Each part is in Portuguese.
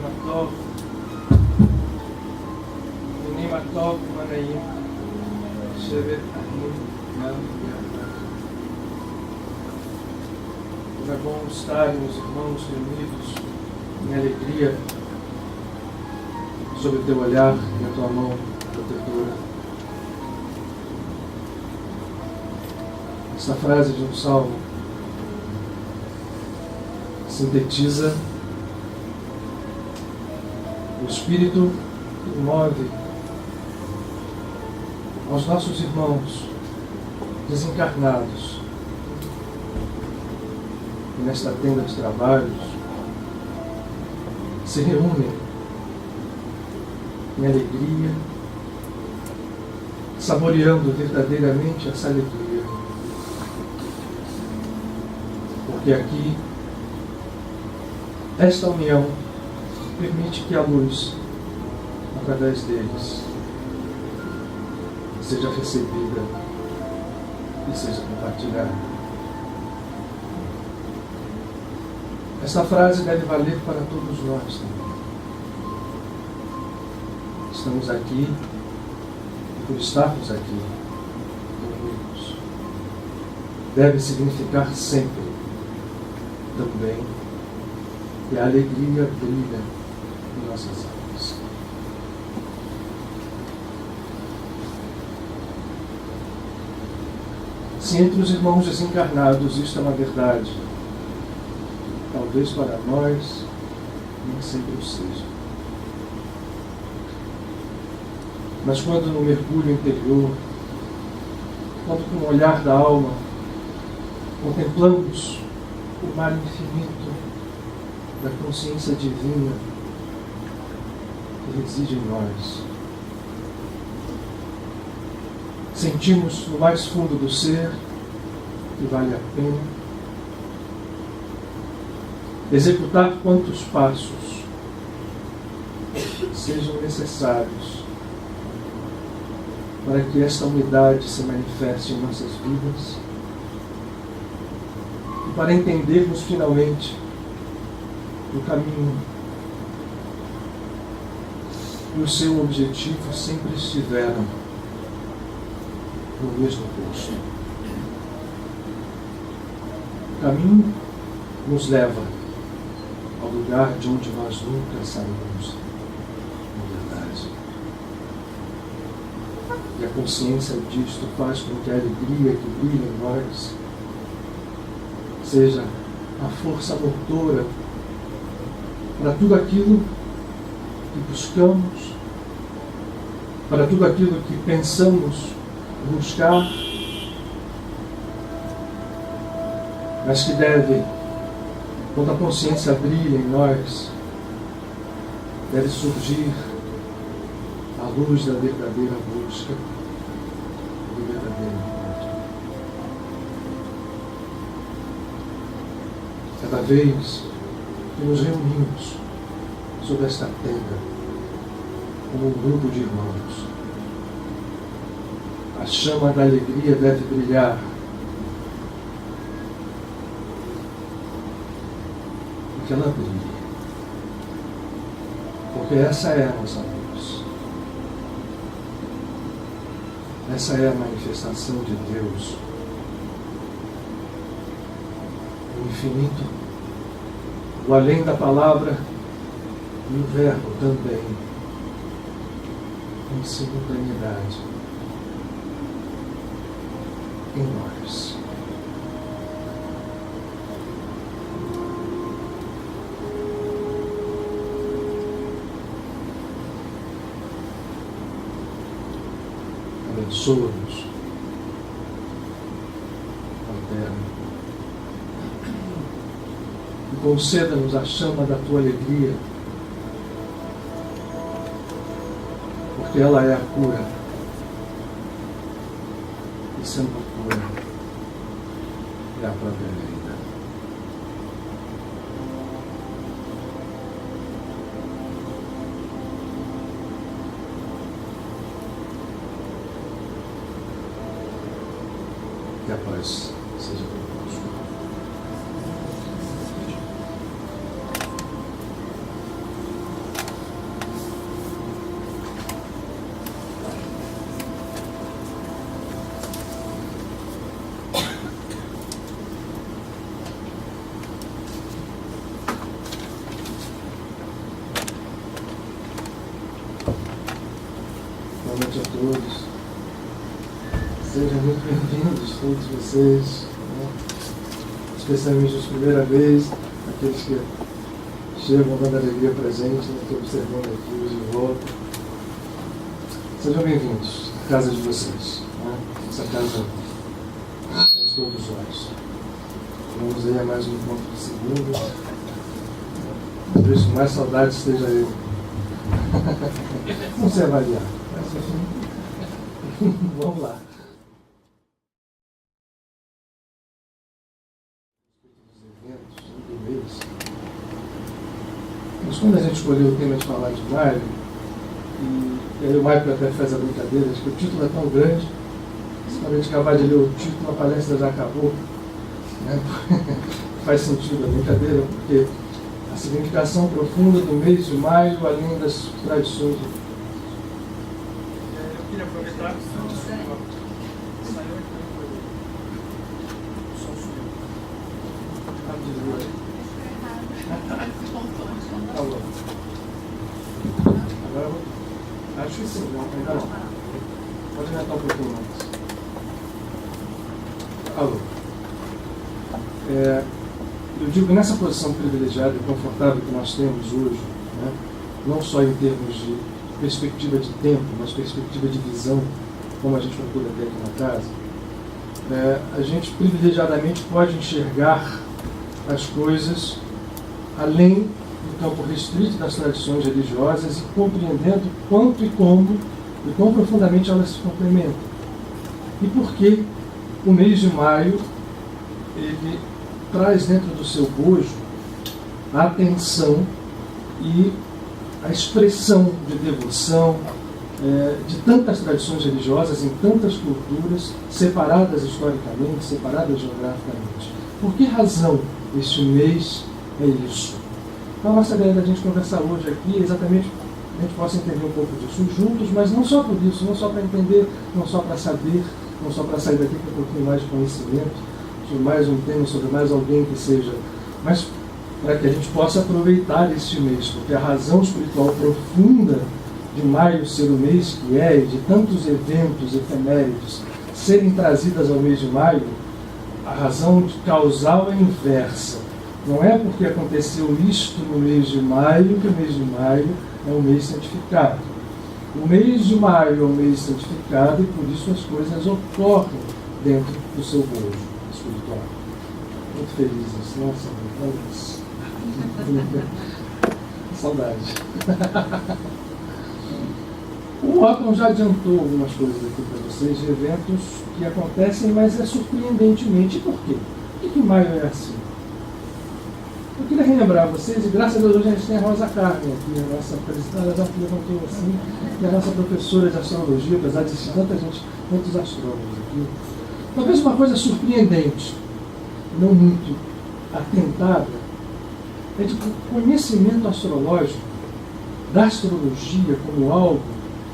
Matov, Bnei Matov, Manaim, Shevet Ahim, Yam Yam. Como é bom estarem os irmãos reunidos em alegria sob o teu olhar e a tua mão protetora. Esta frase de um salmo sintetiza o espírito que move aos nossos irmãos desencarnados e nesta tenda de trabalhos se reúnem em alegria, saboreando verdadeiramente essa alegria, porque aqui esta união permite que a luz, através deles, seja recebida e seja compartilhada. Esta frase deve valer para todos nós também. Estamos aqui e por estarmos aqui reunidos, deve significar sempre também que a alegria brilha em nossas almas. Se entre os irmãos desencarnados isto é uma verdade, talvez para nós nem sempre o seja. Mas quando no mergulho interior, quando com o olhar da alma contemplamos o mar infinito da consciência divina que reside em nós, sentimos no mais fundo do ser que vale a pena executar quantos passos sejam necessários para que esta unidade se manifeste em nossas vidas e para entendermos finalmente o caminho e o seu objetivo sempre estiveram no mesmo posto. O caminho nos leva ao lugar de onde nós nunca saímos, na verdade. E a consciência disto faz com que a alegria que brilha em nós seja a força motora para tudo aquilo que buscamos, para tudo aquilo que pensamos buscar, mas que deve, quando a consciência brilha em nós, deve surgir a luz da verdadeira busca, do verdadeiro encontro. Cada vez que nos reunimos sob esta tenda, como um grupo de irmãos, a chama da alegria deve brilhar, que ela brilhe, porque essa é a nossa luz, essa é a manifestação de Deus, o infinito, o além da palavra e o verbo também, em simultaneidade, em nós. Abençoa-nos, Eterno, e conceda-nos a chama da tua alegria, porque ela é a cura, e sendo a cura, é a própria vida. Que a paz seja convosco. noite a todos. Sejam muito bem-vindos, todos vocês, né? Especialmente os primeira vez, aqueles que chegam dando alegria presente, né? Estou observando aqui de volta. Sejam bem-vindos à casa de vocês, né? Essa casa de todos nós. Vamos aí a mais um encontro de segunda. Por isso, mais saudade esteja eu. Vamos se avaliar. Vamos lá. Do mês. Mas quando a gente escolheu o tema de falar de maio, e aí o Michael até faz a brincadeira de que o título é tão grande, se quando a gente acabar de ler o título, a palestra já acabou. Né? Faz sentido a brincadeira, porque a significação profunda do mês de maio, além das tradições. Eu queria aproveitar que o Alô. Agora acho que sim, não, ainda não. Pode aumentar um pouquinho mais. Alô. Eu digo que nessa posição privilegiada e confortável que nós temos hoje, né, não só em termos de perspectiva de tempo, mas perspectiva de visão, como a gente procura ter aqui na casa, a gente privilegiadamente pode enxergar as coisas além do campo restrito das tradições religiosas e compreendendo quanto e como e quão profundamente elas se complementam. E por que o mês de maio ele traz dentro do seu bojo a atenção e a expressão de devoção de tantas tradições religiosas em tantas culturas, separadas historicamente, separadas geograficamente. Por que razão este mês é isso? Então a nossa ideia da gente conversar hoje aqui é exatamente a gente possa entender um pouco disso juntos, mas não só por isso, não só para entender, não só para saber, não só para sair daqui com um pouquinho mais de conhecimento sobre mais um tema, sobre mais alguém que seja, mas para que a gente possa aproveitar este mês, porque a razão espiritual profunda de maio ser o mês que é, e de tantos eventos efemérides serem trazidas ao mês de maio, a razão causal é inversa. Não é porque aconteceu isto no mês de maio que o mês de maio é um mês santificado. O mês de maio é um mês santificado e por isso as coisas ocorrem dentro do seu bojo espiritual. Muito felizes, nossa, saudade. O Otton já adiantou algumas coisas aqui para vocês de eventos que acontecem, mas é surpreendentemente. E por quê? Por que maio é assim? Eu queria relembrar vocês, e graças a Deus hoje a gente tem a Rosa Carmen aqui, a nossa apresentada, ela já levantou assim, que é a nossa professora de astrologia, apesar de existir tanta gente, tantos astrólogos aqui. Talvez uma coisa surpreendente, não muito atentada, é de que o conhecimento astrológico da astrologia como algo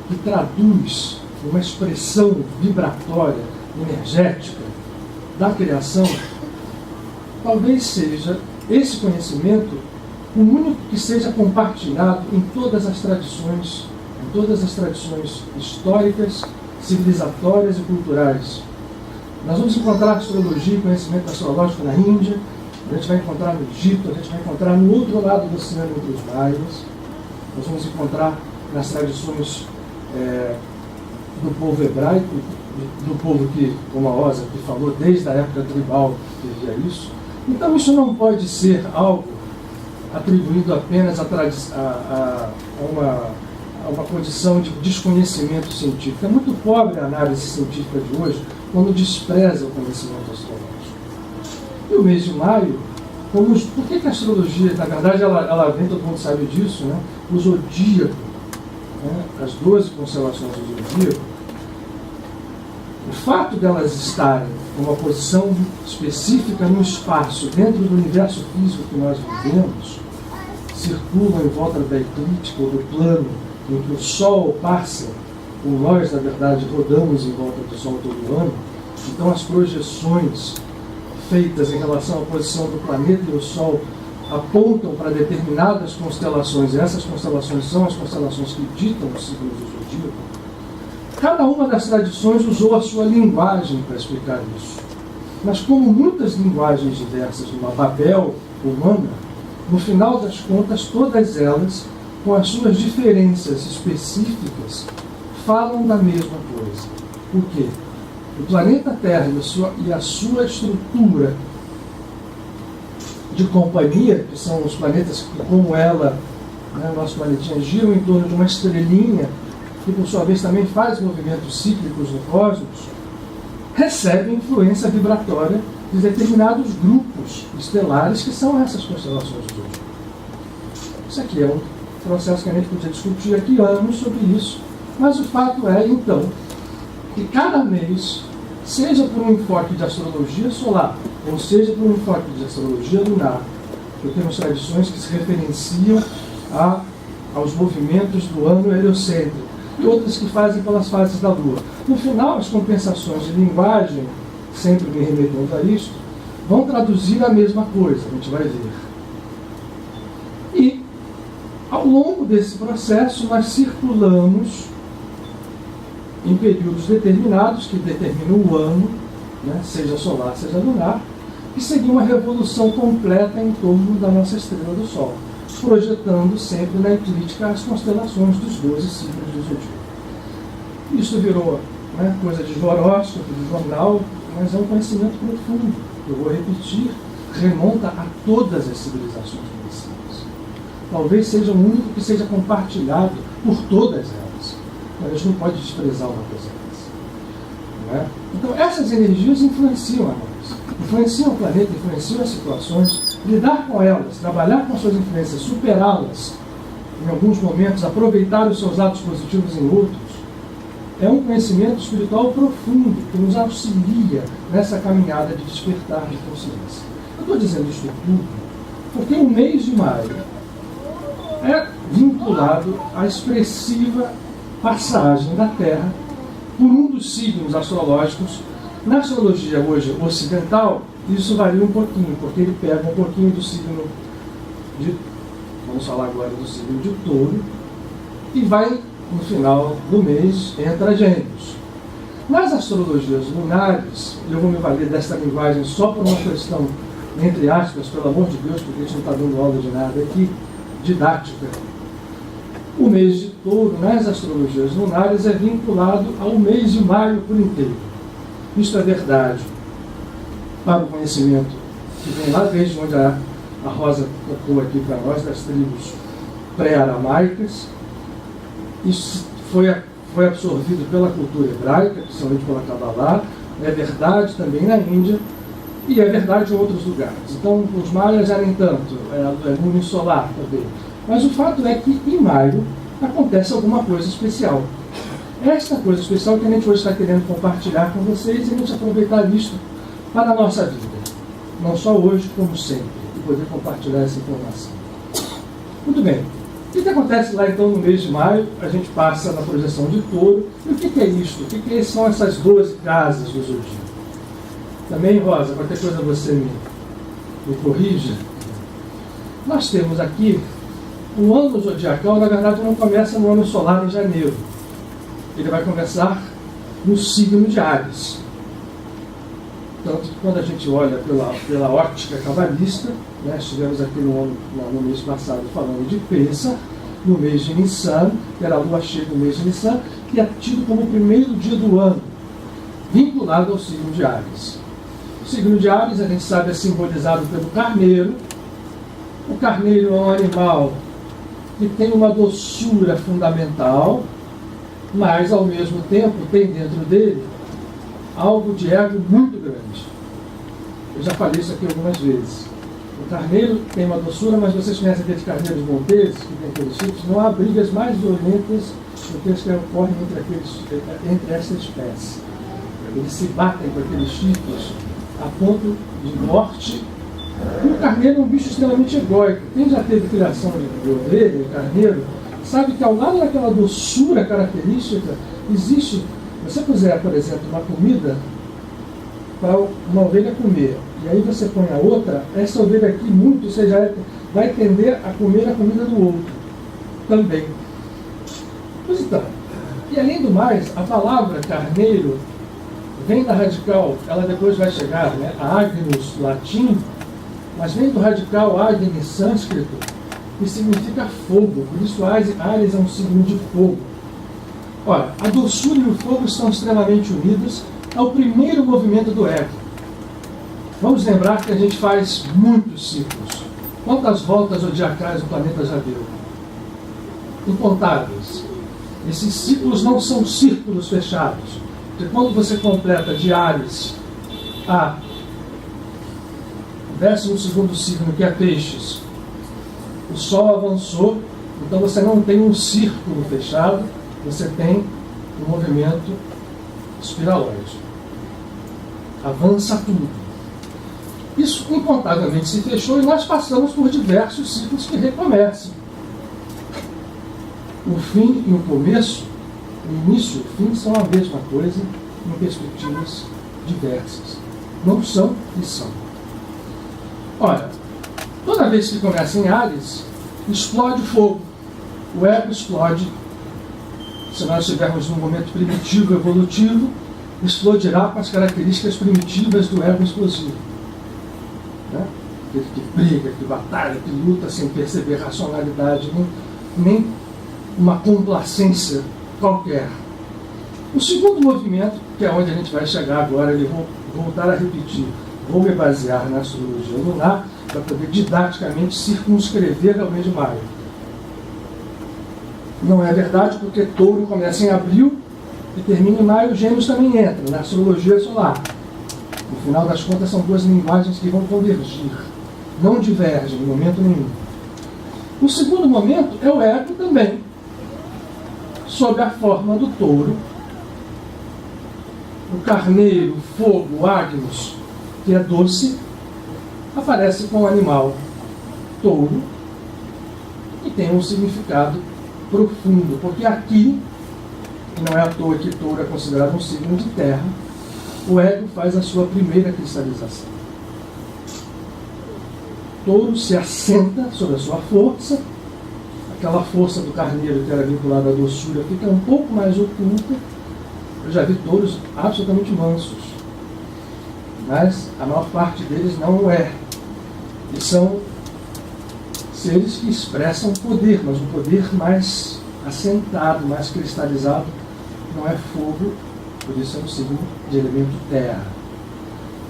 que traduz uma expressão vibratória, energética da criação, talvez seja esse conhecimento o único que seja compartilhado em todas as tradições históricas, civilizatórias e culturais. Nós vamos encontrar astrologia e conhecimento astrológico na Índia, a gente vai encontrar no Egito, a gente vai encontrar no outro lado do oceano entre os maias, nós vamos encontrar nas tradições do povo hebraico, do povo que, como a Rosa que falou, desde a época tribal que vivia isso. Então isso não pode ser algo atribuído apenas a uma condição de desconhecimento científico. É muito pobre a análise científica de hoje quando despreza o conhecimento astrológico. E o mês de maio, por que a astrologia, na verdade ela vem, todo mundo sabe disso, né? O zodíaco, né? As 12 constelações do zodíaco, o fato delas estarem em uma posição específica no espaço, dentro do universo físico que nós vivemos, circulam em volta da eclíptica, ou do plano em que o Sol passa, ou nós, na verdade, rodamos em volta do Sol todo ano. Então as projeções feitas em relação à posição do planeta e o Sol apontam para determinadas constelações, e essas constelações são as constelações que ditam os signos do zodíaco. Cada uma das tradições usou a sua linguagem para explicar isso. Mas como muitas linguagens diversas numa Babel humana, no final das contas, todas elas, com as suas diferenças específicas, falam da mesma coisa. O quê? O planeta Terra e a sua estrutura de companhia, que são os planetas que, como ela, né, nosso planetinha, giram em torno de uma estrelinha, que por sua vez também faz movimentos cíclicos no cosmos, recebe influência vibratória de determinados grupos estelares que são essas constelações de hoje. Isso aqui é um processo que a gente podia discutir aqui anos sobre isso, mas o fato é, então, que cada mês, seja por um enfoque de astrologia solar, ou seja por um enfoque de astrologia lunar, porque temos tradições que se referenciam aos movimentos do ano heliocêntrico, e outras que fazem pelas fases da Lua. No final, as compensações de linguagem, sempre me remetendo a isto, vão traduzir a mesma coisa, a gente vai ver. E, ao longo desse processo, nós circulamos em períodos determinados, que determinam o ano, né, seja solar, seja lunar, e seguir uma revolução completa em torno da nossa estrela do Sol, projetando sempre na eclíptica as constelações dos 12 signos do zodíaco. Isso virou, né, coisa de horóscopo, de jornal, mas é um conhecimento profundo, eu vou repetir, remonta a todas as civilizações conhecidas. Talvez seja o único que seja compartilhado por todas elas. Mas a gente não pode desprezar uma coisa dessa. Né? Então, essas energias influenciam a nós, influenciam o planeta, influenciam as situações. Lidar com elas, trabalhar com as suas influências, superá-las em alguns momentos, aproveitar os seus atos positivos em outros, é um conhecimento espiritual profundo que nos auxilia nessa caminhada de despertar de consciência. Eu estou dizendo isso tudo porque o mês de maio é vinculado à expressiva passagem da Terra por um dos signos astrológicos. Na astrologia hoje ocidental, isso varia um pouquinho, porque ele pega um pouquinho do signo de, vamos falar agora do signo de Touro, e vai, no final do mês, entra Gêmeos. Nas astrologias lunares, eu vou me valer dessa linguagem só por uma questão, entre aspas, pelo amor de Deus, porque a gente não está dando aula de nada aqui, didática. O mês de Touro, nas astrologias lunares, é vinculado ao mês de maio por inteiro. Isto é verdade para o conhecimento que vem lá desde onde a Rosa tocou aqui para nós, das tribos pré-aramaicas. Isso foi absorvido pela cultura hebraica, principalmente pela Kabbalah. É verdade também na Índia e é verdade em outros lugares. Então, os maias já nem tanto, é unisolar também. Mas o fato é que em maio acontece alguma coisa especial. Esta coisa especial que a gente hoje está querendo compartilhar com vocês e a gente aproveitar isso para a nossa vida. Não só hoje, como sempre, e poder compartilhar essa informação. Muito bem. O que acontece lá então no mês de maio? A gente passa na projeção de Touro. E o que é isto? O que são essas 12 casas do zodíaco? Também, Rosa, qualquer coisa você me corrija. Nós temos aqui o ano zodiacal, na verdade, não começa no ano solar em janeiro. Ele vai começar no signo de Áries. Tanto que quando a gente olha pela ótica cabalista, né, estivemos aqui no mês passado falando de Pêssar, no mês de Nissan, que era a lua cheia do mês de Nissan, que é tido como o primeiro dia do ano, vinculado ao signo de Áries. O signo de Áries, a gente sabe, é simbolizado pelo carneiro. O carneiro é um animal que tem uma doçura fundamental, mas, ao mesmo tempo, tem dentro dele algo de ego muito grande. Eu já falei isso aqui algumas vezes. O carneiro tem uma doçura, mas vocês conhecem aqueles carneiros monteses, que tem aqueles chifres, não há brigas mais violentas do que as que ocorrem entre essa espécie. Eles se batem com aqueles chifres a ponto de morte. E o carneiro é um bicho extremamente egóico. Quem já teve criação de ovelha, carneiro, sabe que ao lado daquela doçura característica, existe, se você puser, por exemplo, uma comida para uma ovelha comer, e aí você põe a outra, essa ovelha aqui muito, você já vai tender a comer a comida do outro também. Pois então, E além do mais, a palavra carneiro vem da radical, ela depois vai chegar, né, a agnus latim, mas vem do radical agni sânscrito, que significa fogo. Por isso Ares é um signo de fogo. Ora, a doçura e o fogo estão extremamente unidos ao primeiro movimento do ego. Vamos lembrar que a gente faz muitos ciclos. Quantas voltas zodiacais o planeta já deu? Incontáveis. Esses ciclos não são círculos fechados. Porque quando você completa de Ares a 12º signo, que é Peixes, o Sol avançou, então você não tem um círculo fechado, você tem um movimento espiraloide. Avança tudo. Isso incontavelmente se fechou e nós passamos por diversos ciclos que recomeçam. O fim e o começo, o início e o fim são a mesma coisa em perspectivas diversas. Não são e são. Ora, toda vez que começa em Ares, explode o fogo. O ego explode. Se nós estivermos num momento primitivo, evolutivo, explodirá com as características primitivas do ego explosivo. Né? Que briga, que batalha, que luta sem perceber racionalidade, nem uma complacência qualquer. O segundo movimento, que é onde a gente vai chegar agora, eu vou voltar a repetir, vou me basear na astrologia lunar para poder didaticamente circunscrever ao mês de maio. Não é verdade, porque Touro começa em abril e termina em maio, Gêmeos também entra na astrologia solar. No final das contas, são duas linguagens que vão convergir, não divergem em momento nenhum. O segundo momento é o ego também, sob a forma do touro, o carneiro, o fogo, o agnus, que é doce, aparece com o animal touro e tem um significado profundo, porque aqui, e não é à toa que touro é considerado um signo de terra, o ego faz a sua primeira cristalização. Touro se assenta sobre a sua força, aquela força do carneiro que era vinculada à doçura fica um pouco mais oculta. Eu já vi touros absolutamente mansos, mas a maior parte deles não é. E são seres que expressam poder, mas um poder mais assentado, mais cristalizado. Não é fogo, por isso é um signo de elemento terra.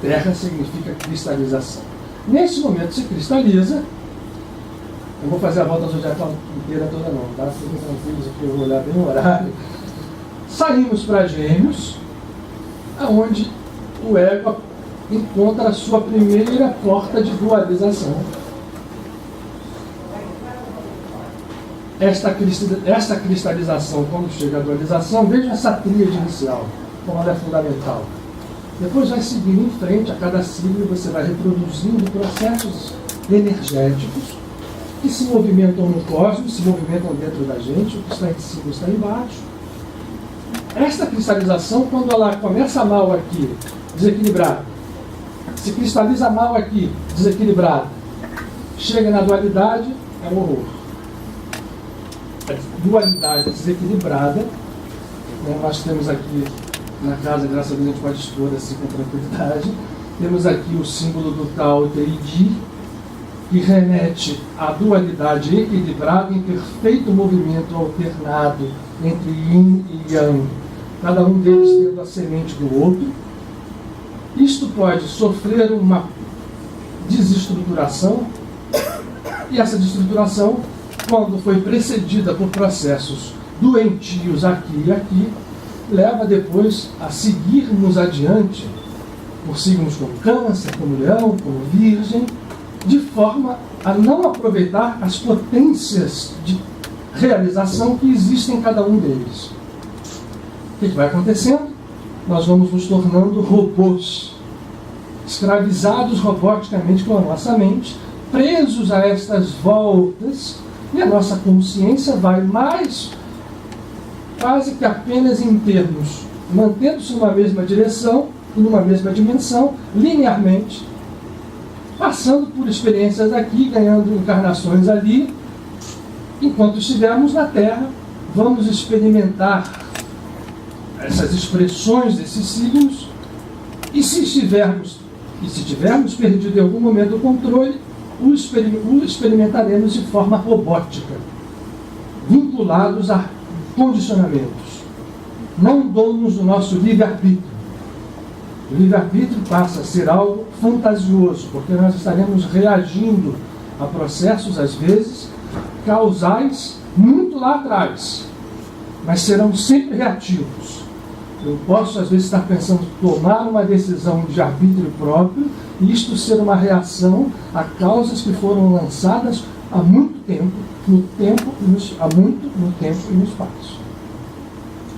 Terra significa cristalização. Nesse momento se cristaliza. Eu vou fazer a volta zodiacal inteira toda não, tá? Fiquem tranquilos aqui, eu vou olhar bem o horário. Saímos para Gêmeos, onde o ego encontra a sua primeira porta de dualização. Esta cristalização, quando chega à dualização, veja essa tríade inicial, como ela é fundamental. Depois vai seguindo em frente, a cada signo você vai reproduzindo processos energéticos que se movimentam no cosmos, se movimentam dentro da gente, o que está em cima está embaixo. Esta cristalização, quando ela começa mal aqui, desequilibrada, se cristaliza mal aqui, desequilibrada, chega na dualidade, é um horror. A dualidade desequilibrada, né, nós temos aqui na casa, graças a Deus, a gente pode expor assim com tranquilidade, temos aqui o símbolo do Tao Te Ching, que remete à dualidade equilibrada em perfeito movimento alternado entre Yin e Yang, cada um deles tendo a semente do outro. Isto pode sofrer uma desestruturação, e essa desestruturação, quando foi precedida por processos doentios aqui e aqui, leva depois a seguirmos adiante por signos como Câncer, como Leão, como Virgem, de forma a não aproveitar as potências de realização que existem em cada um deles. O que vai acontecendo? Nós vamos nos tornando robôs, escravizados roboticamente com a nossa mente, presos a estas voltas, e a nossa consciência vai mais quase que apenas em termos, mantendo-se numa mesma direção e numa mesma dimensão, linearmente, passando por experiências aqui, ganhando encarnações ali. Enquanto estivermos na Terra, vamos experimentar essas expressões desses signos, e se tivermos perdido em algum momento o controle, o experimentaremos de forma robótica, vinculados a condicionamentos, não donos do nosso livre-arbítrio. O livre-arbítrio passa a ser algo fantasioso, porque nós estaremos reagindo a processos, às vezes, causais muito lá atrás, mas serão sempre reativos. Eu posso, às vezes, estar pensando em tomar uma decisão de arbítrio próprio, e isto ser uma reação a causas que foram lançadas há muito tempo, no tempo e no espaço.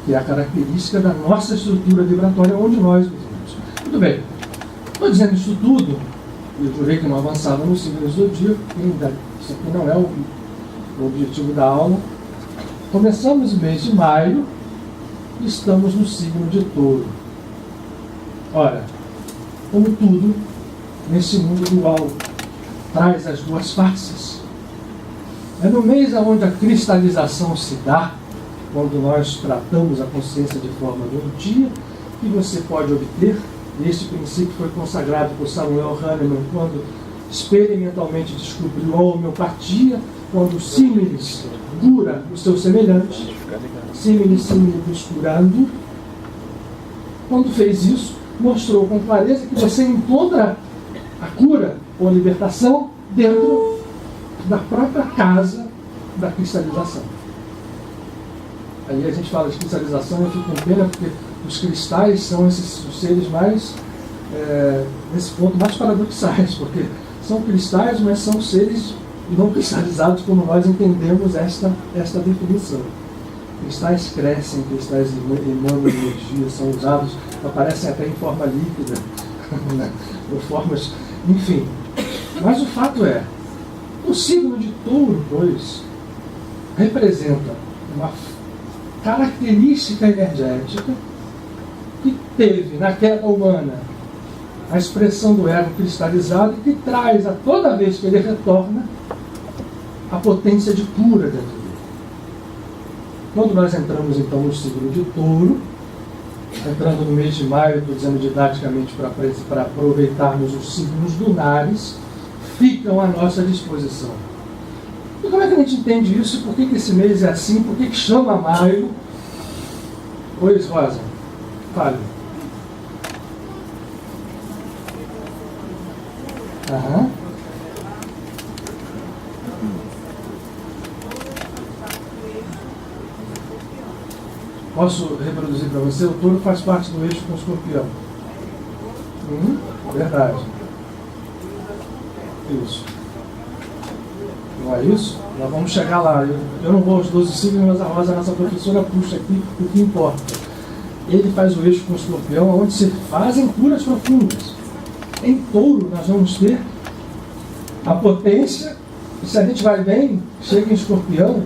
Que é a característica da nossa estrutura vibratória onde nós vivemos. Muito bem. Estou dizendo isso tudo, eu jurei que não avançava no signo do zodíaco, isso aqui não é o objetivo da aula. Começamos o mês de maio, estamos no signo de Touro. Ora, como tudo nesse mundo dual traz as duas faces, é no mês onde a cristalização se dá, quando nós tratamos a consciência de forma doentia, que você pode obter. Este princípio foi consagrado por Samuel Hahnemann quando experimentalmente descobriu a homeopatia, quando símilis cura o seu semelhante, símilis curando. Quando fez isso, mostrou com clareza que você encontra a cura ou a libertação dentro da própria casa da cristalização. Aí a gente fala de cristalização e eu fico com pena porque os cristais são esses os seres mais, nesse ponto, mais paradoxais, porque são cristais, mas são seres não cristalizados como nós entendemos esta definição. Cristais crescem, cristais emanam energia, são usados, aparecem até em forma líquida, ou formas, enfim. Mas o fato é, o signo de Touro, pois, representa uma característica energética que teve na queda humana a expressão do ego cristalizado e que traz a toda vez que ele retorna a potência de cura dentro dele. Quando nós entramos então no signo de Touro, entrando no mês de maio, estou dizendo didaticamente para aproveitarmos os signos lunares, ficam à nossa disposição. E como é que a gente entende isso? Por que esse mês é assim? Por que chama maio? Pois, Rosa, fale. Aham. Posso reproduzir para você? O Touro faz parte do eixo com o Escorpião. Verdade. Isso. Não é isso? Nós vamos chegar lá. Eu não vou aos 12 signos, mas a Rosa, nossa professora, puxa aqui o que importa. Ele faz o eixo com o Escorpião, onde se fazem curas profundas. Em Touro, nós vamos ter a potência, e se a gente vai bem, chega em Escorpião,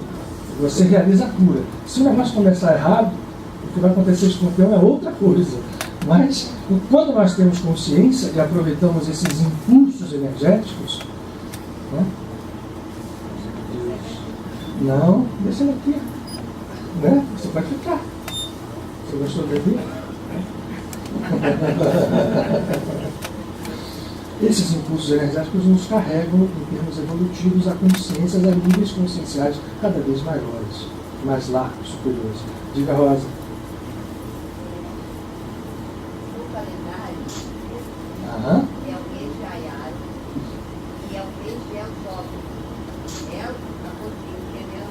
você realiza a cura. Se o negócio começar errado, o que vai acontecer em Escorpião é outra coisa. Mas, quando nós temos consciência e aproveitamos esses impulsos energéticos, né? Não, deixa ele aqui. Né? Você pode ficar. Você gostou daqui? Esses impulsos energéticos nos carregam, em termos evolutivos, a consciências a níveis conscienciais cada vez maiores, mais largos, superiores. Diga, Rosa. O calendário é o mês de Ayara e é o mês de El Jovem.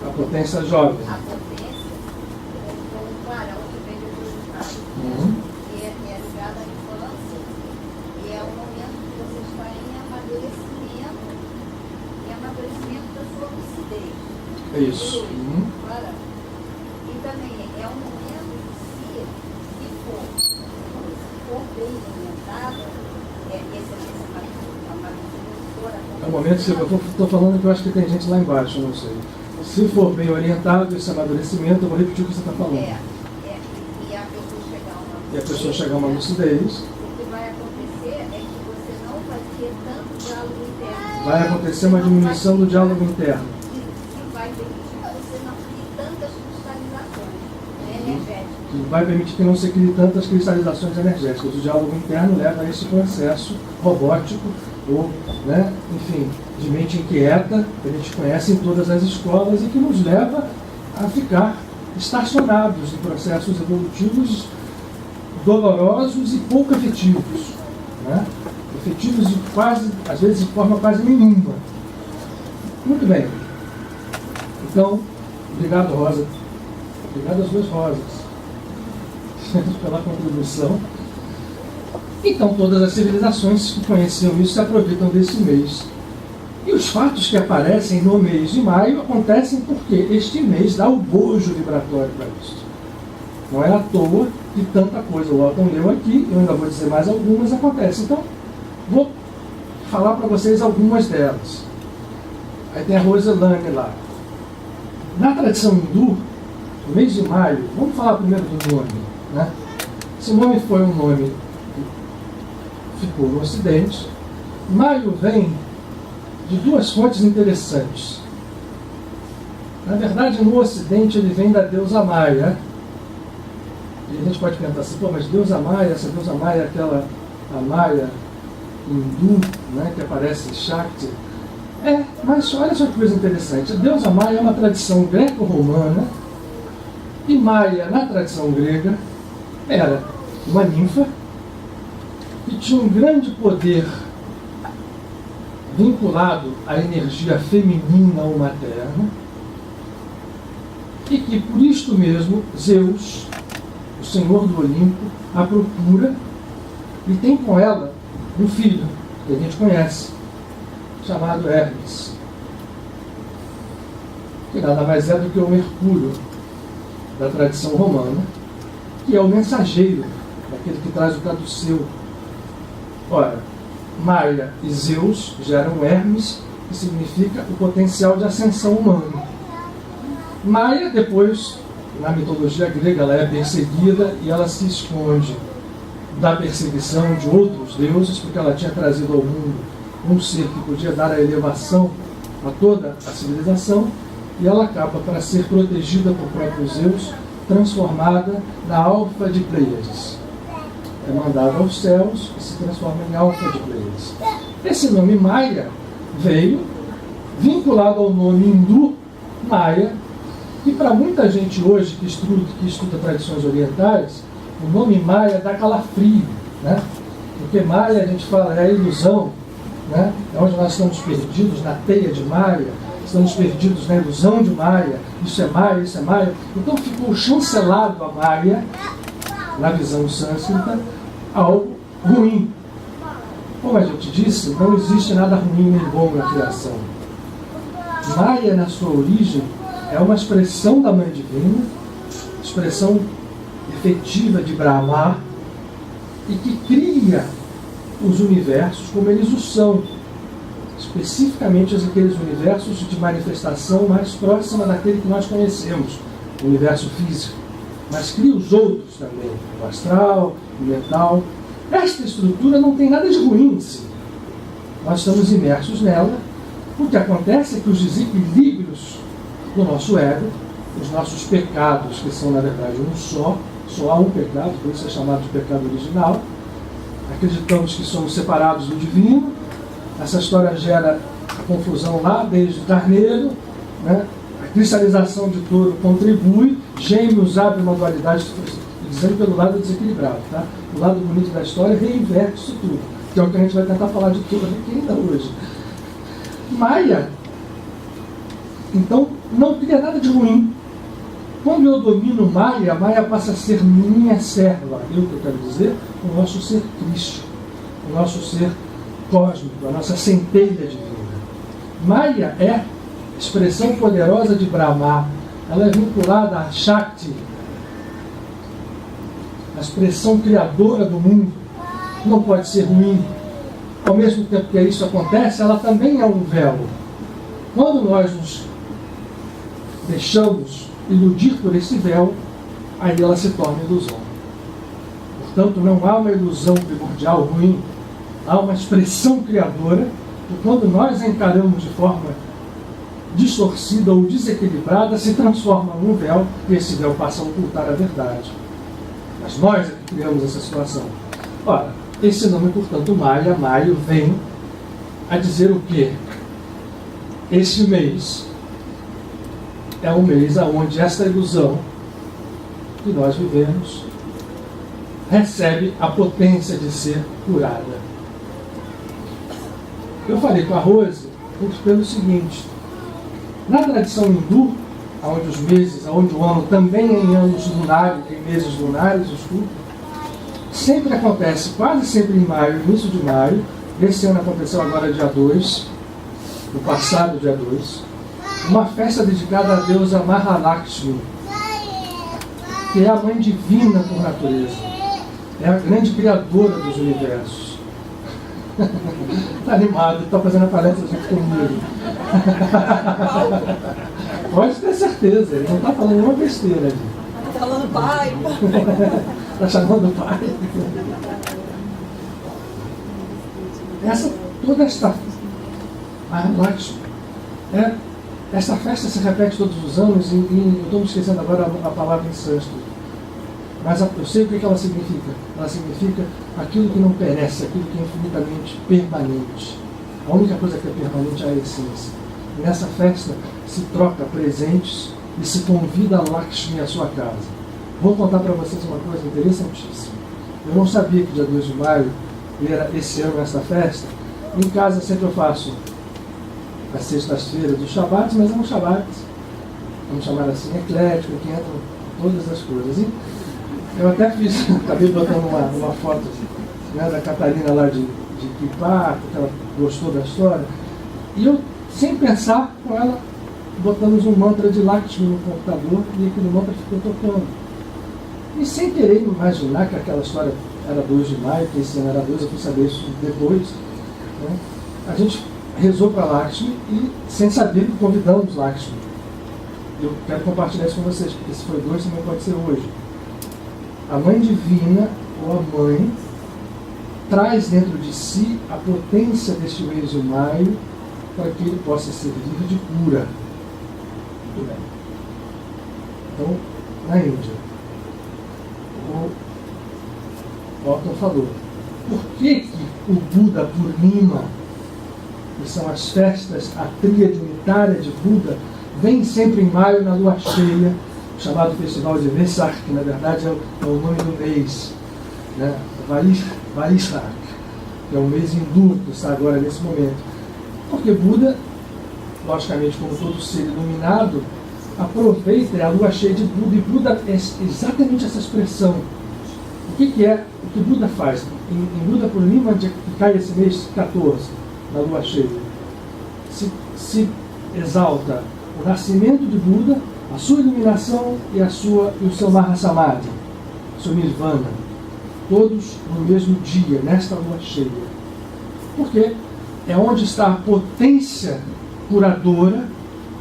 A potência jovem. A potência, como um clarão que vem depois do estado, que é ligada à infância, e é o momento que você está em amadurecimento da sua lucidez. É isso. Clarão. E também é um momento que, se for bem orientado, esse amadurecimento. É o momento que eu estou falando que eu acho que tem gente lá embaixo, eu não sei. Se for bem orientado esse amadurecimento, eu vou repetir o que você está falando. E a pessoa chegar a uma lucidez. O que vai acontecer é que você não vai ter tanto diálogo interno. Vai acontecer uma diminuição do diálogo interno. Que vai permitir que você não tenha tantas cristalizações energéticas. que vai permitir que não se crie tantas cristalizações energéticas. O diálogo interno leva a esse processo robótico, ou, né, enfim, de mente inquieta, que a gente conhece em todas as escolas e que nos leva a ficar estacionados em processos evolutivos dolorosos e pouco efetivos, né? Efetivos de quase, às vezes de forma quase nenhuma. Muito bem. Então, obrigado, Rosa. Obrigado às duas Rosas pela contribuição. Então, todas as civilizações que conheciam isso se aproveitam desse mês. E os fatos que aparecem no mês de maio acontecem porque este mês dá o bojo vibratório para isso. Não é à toa que tanta coisa o Walton leu aqui, eu ainda vou dizer mais algumas, acontecem. Então, vou falar para vocês algumas delas. Aí tem a Roselane lá. Na tradição hindu, no mês de maio, vamos falar primeiro do nome, né? Esse nome foi um nome que ficou no Ocidente. Maio vem de duas fontes interessantes. Na verdade, no Ocidente, ele vem da deusa Maia. E a gente pode pensar assim, pô, mas deusa Maia, essa deusa Maia é aquela a Maia hindu, né, que aparece em Shakti. Mas olha só que coisa interessante. A deusa Maia é uma tradição greco-romana, e Maia, na tradição grega, era uma ninfa que tinha um grande poder vinculado à energia feminina ou materna, e que, por isto mesmo, Zeus, o senhor do Olimpo, a procura e tem com ela um filho, que a gente conhece, chamado Hermes, que nada mais é do que o Mercúrio da tradição romana, que é o mensageiro, aquele que traz o caduceu. Ora, Maia e Zeus geram Hermes, que significa o potencial de ascensão humana. Maia, depois, na mitologia grega, ela é perseguida e ela se esconde da perseguição de outros deuses, porque ela tinha trazido ao mundo um ser que podia dar a elevação a toda a civilização, e ela acaba, para ser protegida por próprio Zeus, transformada na Alfa de Pleiades. É mandada aos céus e se transforma em Alfa de Pleiades. Esse nome Maia veio vinculado ao nome hindu Maia, e para muita gente hoje que estuda tradições orientais, o nome Maia dá calafrio, né? Porque Maia, a gente fala, é a ilusão, né? É onde nós estamos perdidos, na teia de Maia, estamos perdidos na ilusão de Maia, isso é Maia, isso é Maia. Então ficou chancelado a Maia, na visão sânscrita, algo ruim. Como a gente disse, não existe nada ruim nem bom na criação. Maia, na sua origem, é uma expressão da Mãe Divina, expressão efetiva de Brahma, e que cria os universos como eles o são, especificamente aqueles universos de manifestação mais próxima daquele que nós conhecemos, o universo físico, mas cria os outros também, o astral, o mental. Esta estrutura não tem nada de ruim em si. Nós estamos imersos nela. O que acontece é que os desequilíbrios do nosso ego, os nossos pecados, que são na verdade um só há um pecado, por isso é chamado de pecado original. Acreditamos que somos separados do divino. Essa história gera confusão lá desde o carneiro, né? A cristalização de touro contribui, Gêmeos abre uma dualidade, dizendo pelo lado desequilibrado, tá? O lado bonito da história reinverte isso tudo, que é o que a gente vai tentar falar de tudo aqui ainda hoje. Maia, então, não cria nada de ruim. Quando eu domino Maia, Maia passa a ser minha serva. Eu que eu quero dizer, o nosso ser crístico, o nosso ser cósmico, a nossa centelha divina. Maia é expressão poderosa de Brahma. Ela é vinculada a Shakti, a expressão criadora do mundo. Não pode ser ruim. Ao mesmo tempo que isso acontece, ela também é um véu. Quando nós nos deixamos iludir por esse véu, aí ela se torna ilusão. Portanto, não há uma ilusão primordial ruim, há uma expressão criadora, que quando nós a encaramos de forma distorcida ou desequilibrada, se transforma num véu, e esse véu passa a ocultar a verdade. Mas nós é que criamos essa situação. Ora, esse nome, portanto, maio, vem a dizer o quê? Esse mês é um mês onde esta ilusão que nós vivemos recebe a potência de ser curada. Eu falei com a Rose pelo seguinte: na tradição hindu, onde os meses, onde o ano também é em anos lunares, em meses lunares, desculpa, sempre acontece, quase sempre em maio, início de maio. Esse ano aconteceu agora dia 2, no passado dia 2, uma festa dedicada à deusa Mahalakshmi, que é a mãe divina por natureza, é a grande criadora dos universos. Está animado, está fazendo a palestra junto comigo. Pode ter certeza, ele não está falando nenhuma besteira ali. Está falando pai. Está chamando pai. Toda esta Mahalakshmi, esta festa se repete todos os anos e eu estou me esquecendo agora a palavra em sânscrito. Mas eu sei o que ela significa. Ela significa aquilo que não perece, aquilo que é infinitamente permanente. A única coisa que é permanente é a essência. E nessa festa se troca presentes e se convida a Lakshmi à sua casa. Vou contar para vocês uma coisa interessantíssima. Eu não sabia que dia 2 de maio era esse ano essa festa. Em casa sempre eu faço as sextas-feiras dos Shabbats, mas é um Shabbat, vamos chamar assim, eclético, que entra todas as coisas. E eu até fiz, acabei botando uma foto né, da Catarina lá de Kipá, porque ela gostou da história. E eu, sem pensar, com ela, botamos um mantra de Lakshmi no computador e aquele mantra ficou tocando. E sem querer imaginar que aquela história era 2 de maio, que esse ano era 2, eu fui saber isso depois. Né? A gente rezou para Lakshmi e, sem saber, convidamos Lakshmi. Eu quero compartilhar isso com vocês, porque se foi 2, também pode ser hoje. A Mãe Divina, ou a Mãe, traz dentro de si a potência deste mês de maio para que ele possa servir de cura. Muito bem. Então, na Índia, o Otton falou, por que o Buda Purnima, que são as festas, a tríade unitária de Buda, vem sempre em maio na lua cheia, chamado Festival de Vesak, que na verdade é o nome do mês, né? Vaishak, que é o mês hindu que está agora nesse momento. Porque Buda, logicamente como todo ser iluminado, aproveita a lua cheia de Buda, e Buda é exatamente essa expressão. O que Buda faz? Em Buda Purnima, que cai esse mês 14, na lua cheia, se exalta o nascimento de Buda, a sua iluminação e o seu Mahasamadhi, o seu Nirvana, todos no mesmo dia, nesta lua cheia. Porque é onde está a potência curadora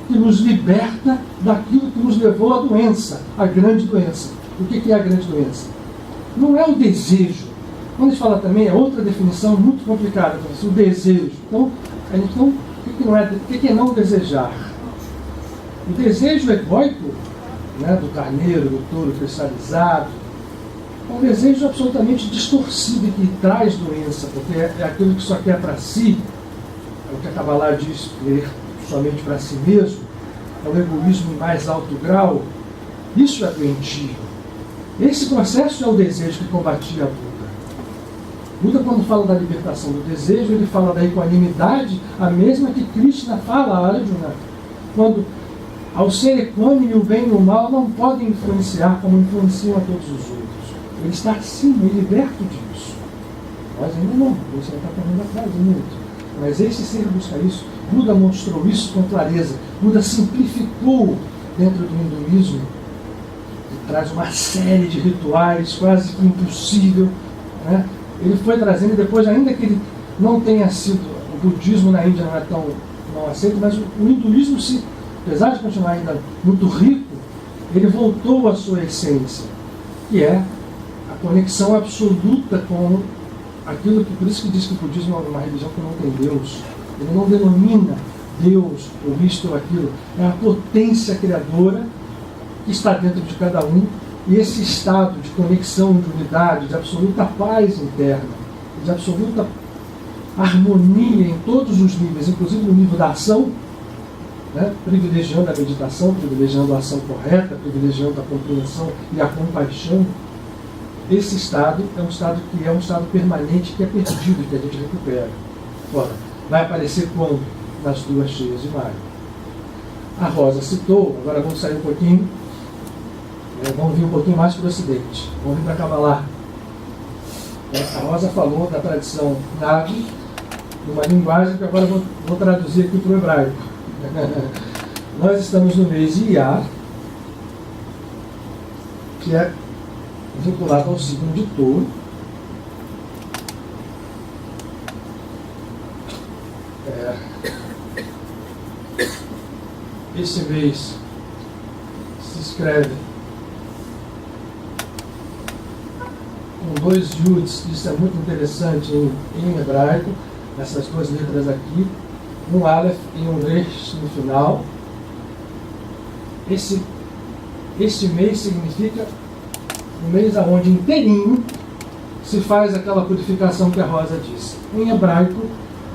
que nos liberta daquilo que nos levou à doença, a grande doença. O que é a grande doença? Não é o desejo. Quando a gente fala também, é outra definição muito complicada, o desejo. Então, o que é não desejar? O desejo egóico, né, do carneiro, do touro cristalizado, é um desejo absolutamente distorcido que traz doença, porque é aquilo que só quer para si, é o que a Kabbalah diz, querer somente para si mesmo, é o egoísmo em mais alto grau. Isso é doentio. Esse processo é o desejo que combatia a Buda. Buda, quando fala da libertação do desejo, ele fala da equanimidade, a mesma que Krishna fala a Arjuna, quando ao ser equânime, o bem e o mal não podem influenciar como influenciam a todos os outros. Ele está acima e liberto disso. Nós ainda não, você está correndo atrás muito. Mas esse ser busca isso. Buda mostrou isso com clareza. Buda simplificou dentro do hinduísmo e traz uma série de rituais quase que impossível. Né? Ele foi trazendo, e depois, ainda que ele não tenha sido, o budismo na Índia não é tão não aceito, mas o hinduísmo, apesar de continuar ainda muito rico, ele voltou à sua essência, que é a conexão absoluta com aquilo que, por isso que diz que o budismo é uma religião que não tem Deus. Ele não denomina Deus, ou isto ou aquilo. É a potência criadora que está dentro de cada um E esse estado de conexão, de unidade, de absoluta paz interna, de absoluta harmonia em todos os níveis, inclusive no nível da ação, né? Privilegiando a meditação, privilegiando a ação correta, privilegiando a compreensão e a compaixão. Esse estado é um estado que é um estado permanente, que é perdido e que a gente recupera. Ora, vai aparecer quando? Nas 2 cheias de maio. A Rosa citou, agora vamos sair um pouquinho, vamos vir um pouquinho mais para o Ocidente, vamos vir para Kabbalah. A Rosa falou da tradição Nagi, numa linguagem que agora vou traduzir aqui para o hebraico. Nós estamos no mês de Iyar, que é vinculado ao signo de Touro. Esse mês se escreve com 2 yuds, isso é muito interessante em hebraico, essas 2 letras aqui, um aleph e um resh no final. Esse mês significa um mês onde inteirinho se faz aquela purificação que a Rosa disse. Em hebraico,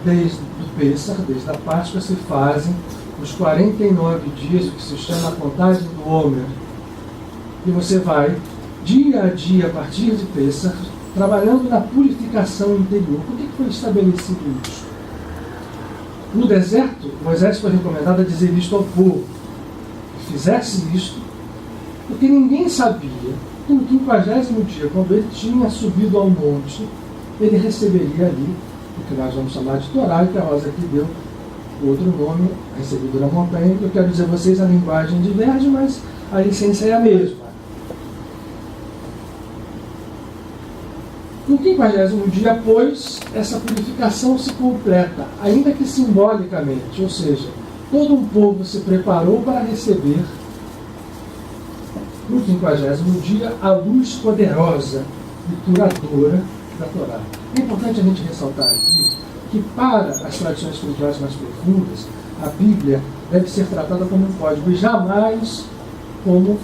desde o Pêssar, desde a Páscoa, se fazem os 49 dias, o que se chama a contagem do Homer. E você vai, dia a dia, a partir de Pêssar, trabalhando na purificação interior. Por que foi estabelecido isso? No deserto, Moisés foi recomendado a dizer isto ao povo. Que fizesse isto, porque ninguém sabia que no 50º dia, quando ele tinha subido ao monte, ele receberia ali o que nós vamos chamar de Torá, e que a Rosa aqui deu outro nome, recebido na montanha. Eu quero dizer a vocês, a linguagem diverge, mas a essência é a mesma. No 50º dia, pois, essa purificação se completa, ainda que simbolicamente, ou seja, todo um povo se preparou para receber, no 50º dia, a luz poderosa e curadora da Torá. É importante a gente ressaltar aqui que, para as tradições espirituais mais profundas, a Bíblia deve ser tratada como um código e jamais como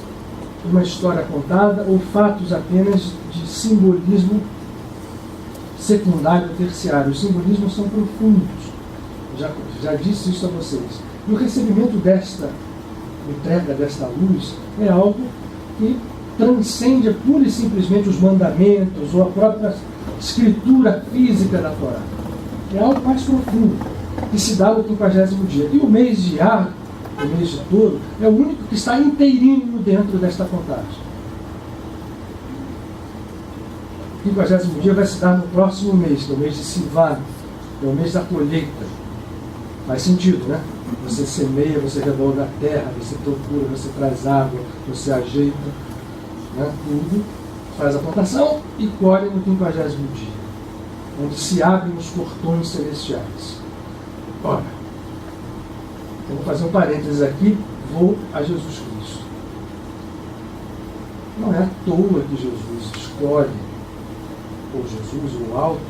uma história contada ou fatos apenas de simbolismo secundário ou terciário. Os simbolismos são profundos. Já disse isso a vocês. E o recebimento desta entrega, desta luz, é algo que transcende pura e simplesmente os mandamentos ou a própria escritura física da Torá. É algo mais profundo, que se dá no 50º dia. E o mês de Iyar, o mês de Touro, é o único que está inteirinho dentro desta contagem. O 50º dia vai se dar no próximo mês, que é o mês de Sivan, que é o mês da colheita. Faz sentido, né? Você semeia, você revolve a terra, você procura, você traz água, você ajeita, né? Tudo, faz a plantação e colhe no 50º dia, onde se abrem os portões celestiais. Ora, eu vou fazer um parênteses aqui, vou a Jesus Cristo. Não é à toa que Jesus escolhe, ou Jesus, o alto,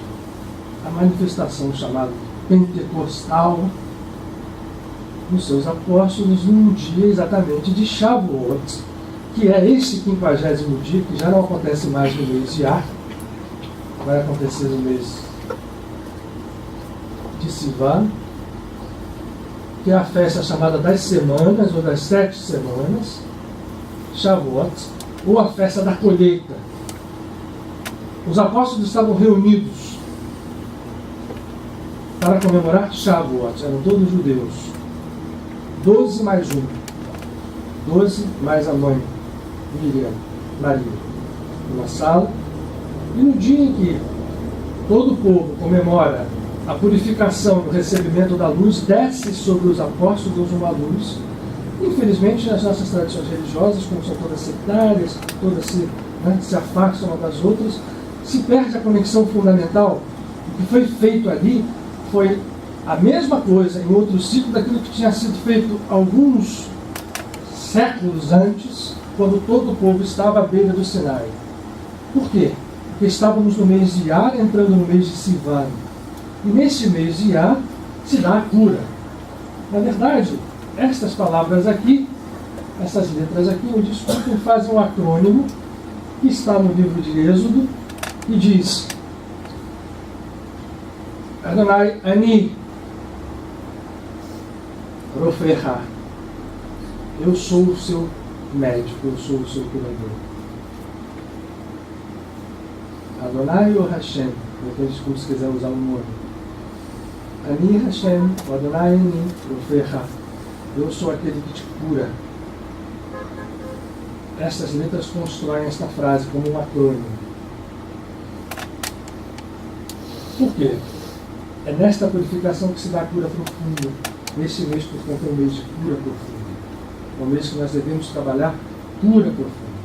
a manifestação chamada pentecostal nos seus apóstolos num dia exatamente de Shavuot, que é este 50º dia, que já não acontece mais no mês de Iyar, vai acontecer no mês de Sivan, que é a festa chamada das semanas, ou das 7 semanas, Shavuot, ou a festa da colheita. Os apóstolos estavam reunidos para comemorar Shavuot, eram todos judeus. 12 mais 1. 12 mais a mãe, Miriam, Maria, numa sala. E no dia em que todo o povo comemora a purificação e o recebimento da luz, desce sobre os apóstolos uma luz. Infelizmente, as nossas tradições religiosas, como são todas sectárias, todas se afastam umas das outras, se perde a conexão fundamental. O que foi feito ali foi a mesma coisa em outro ciclo daquilo que tinha sido feito alguns séculos antes, quando todo o povo estava à beira do Sinai. Por quê? Porque estávamos no mês de Iyar, entrando no mês de Sivan. E neste mês de Iyar se dá a cura. Na verdade, estas palavras aqui, essas letras aqui, eu discuto, fazem um acrônimo que está no livro de Êxodo, e diz: Adonai Ani Rofecha, eu sou o seu médico, eu sou o seu curador. Adonai ou Hashem, depende de como você quiser usar o nome. Ani Hashem, Adonai Ani Rofecha, eu sou aquele que te cura. Estas letras constroem esta frase como um acrônimo. Por quê? É nesta purificação que se dá a cura profunda. Este mês, portanto, é um mês de cura profunda. É um mês que nós devemos trabalhar cura profunda.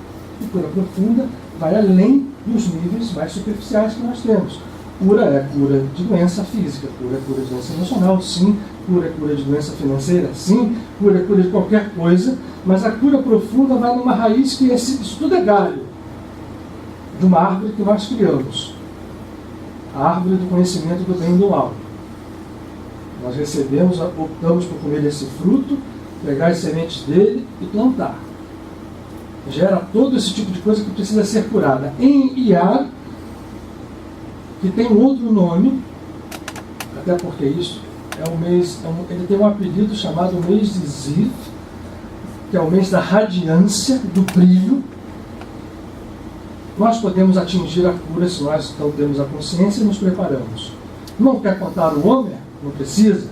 E cura profunda vai além dos níveis mais superficiais que nós temos. Cura é cura de doença física, cura é cura de doença emocional, sim. Cura é cura de doença financeira, sim. Cura é cura de qualquer coisa. Mas a cura profunda vai numa raiz que isso tudo é galho de uma árvore que nós criamos. A árvore do conhecimento do bem e do mal. Nós recebemos, optamos por comer esse fruto, pegar as sementes dele e plantar. Gera todo esse tipo de coisa que precisa ser curada. Em Iyar, que tem outro nome, até porque isso é um mês, ele tem um apelido chamado mês de Ziv, que é o mês da radiância, do brilho. Nós podemos atingir a cura se nós então temos a consciência e nos preparamos. Não quer contar o Homer? Não precisa.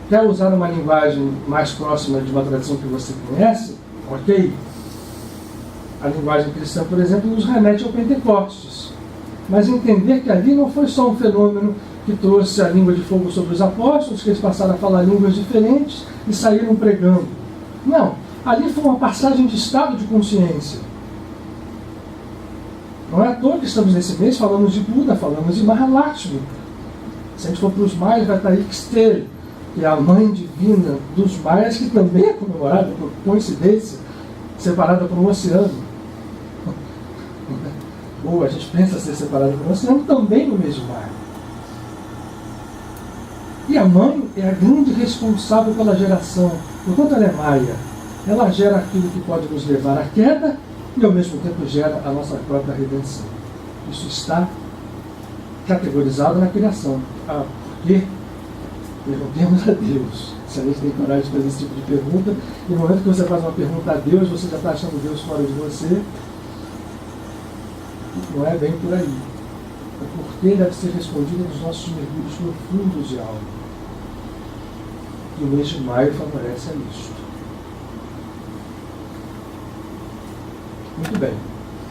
Quer usar uma linguagem mais próxima de uma tradição que você conhece? Ok. A linguagem cristã, por exemplo, nos remete ao Pentecostes. Mas entender que ali não foi só um fenômeno que trouxe a língua de fogo sobre os apóstolos, que eles passaram a falar línguas diferentes e saíram pregando. Não. Ali foi uma passagem de estado de consciência. Não é à toa que estamos nesse mês, falamos de Buda, falamos de Mahalakshmi. Se a gente for para os maias, vai estar Ixtel, que é a mãe divina dos maias, que também é comemorada, por coincidência, separada por um oceano. Ou a gente pensa ser separada por um oceano também no mês de maio. E a mãe é a grande responsável pela geração. Portanto, ela é maia. Ela gera aquilo que pode nos levar à queda e, ao mesmo tempo, gera a nossa própria redenção. Isso está categorizado na criação. Ah, por quê? Perguntemos a Deus. Se a gente tem coragem de fazer esse tipo de pergunta, e no momento que você faz uma pergunta a Deus, você já está achando Deus fora de você. Não é bem por aí. O porquê deve ser respondido nos nossos mergulhos profundos de alma. E o mês de maio favorece a isto. Muito bem.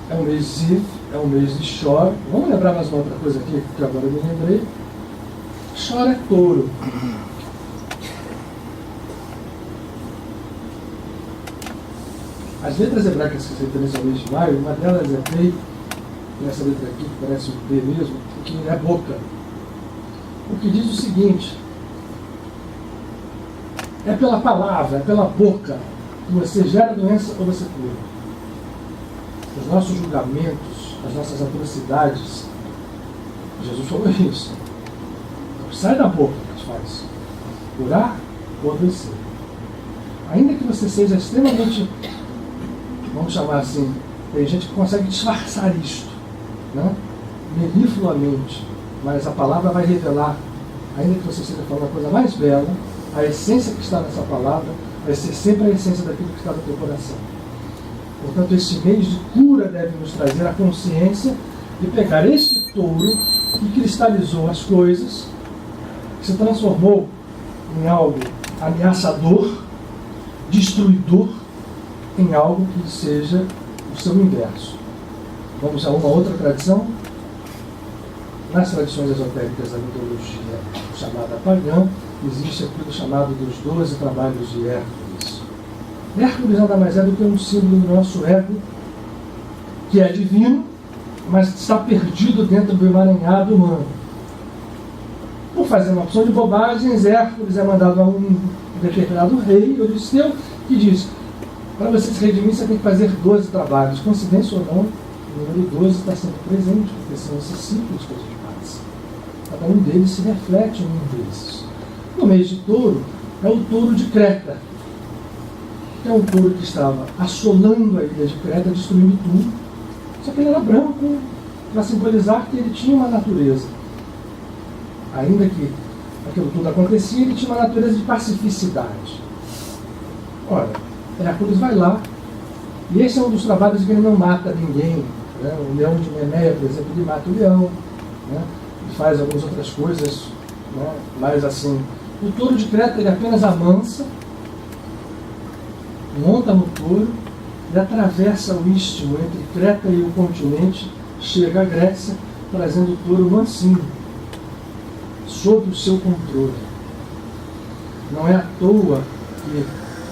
É um mês de Ziv, é um mês de Shor. Vamos lembrar mais uma outra coisa aqui, que agora eu me lembrei. Shor é touro. As letras hebraicas que se referem ao mês de maio, uma delas é Pei, e essa letra aqui, que parece um P mesmo, que é boca. O que diz o seguinte: é pela palavra, é pela boca que você gera doença ou você cura. Os nossos julgamentos, as nossas atrocidades, Jesus falou isso. Sai da boca que faz curar ou adoecer. Ainda que você seja extremamente, vamos chamar assim, tem gente que consegue disfarçar isto, né? Melifluamente, mas a palavra vai revelar, ainda que você esteja falando a coisa mais bela, a essência que está nessa palavra vai ser sempre a essência daquilo que está no teu coração. Portanto, esse mês de cura deve nos trazer a consciência de pegar este touro que cristalizou as coisas, que se transformou em algo ameaçador, destruidor, em algo que seja o seu inverso. Vamos a uma outra tradição? Nas tradições esotéricas da mitologia chamada pagã, existe aquilo chamado dos 12 trabalhos de Hércules. Hércules nada mais é do que um símbolo do nosso ego, que é divino, mas está perdido dentro do emaranhado humano. Por fazer uma opção de bobagens, Hércules é mandado a um determinado rei, Euristeu, que diz: para você se redimir, você tem que fazer 12 trabalhos. Coincidência ou não, o número 12 está sempre presente, porque são esses ciclos que a gente passa. Cada um deles se reflete em um desses. No mês de touro, é o touro de Creta, que é um touro que estava assolando a ilha de Creta, destruindo tudo. Só que ele era branco para simbolizar que ele tinha uma natureza. Ainda que aquilo tudo acontecia, ele tinha uma natureza de pacificidade. Ora, Hércules vai lá, e esse é um dos trabalhos que ele não mata ninguém. Né? O leão de Nemeia, por exemplo, ele mata o leão, né? E faz algumas outras coisas, né? Mas assim, o touro de Creta ele apenas amansa, monta no touro e atravessa o istmo entre Creta e o continente, chega à Grécia, trazendo o touro mansinho, sob o seu controle. Não é à toa que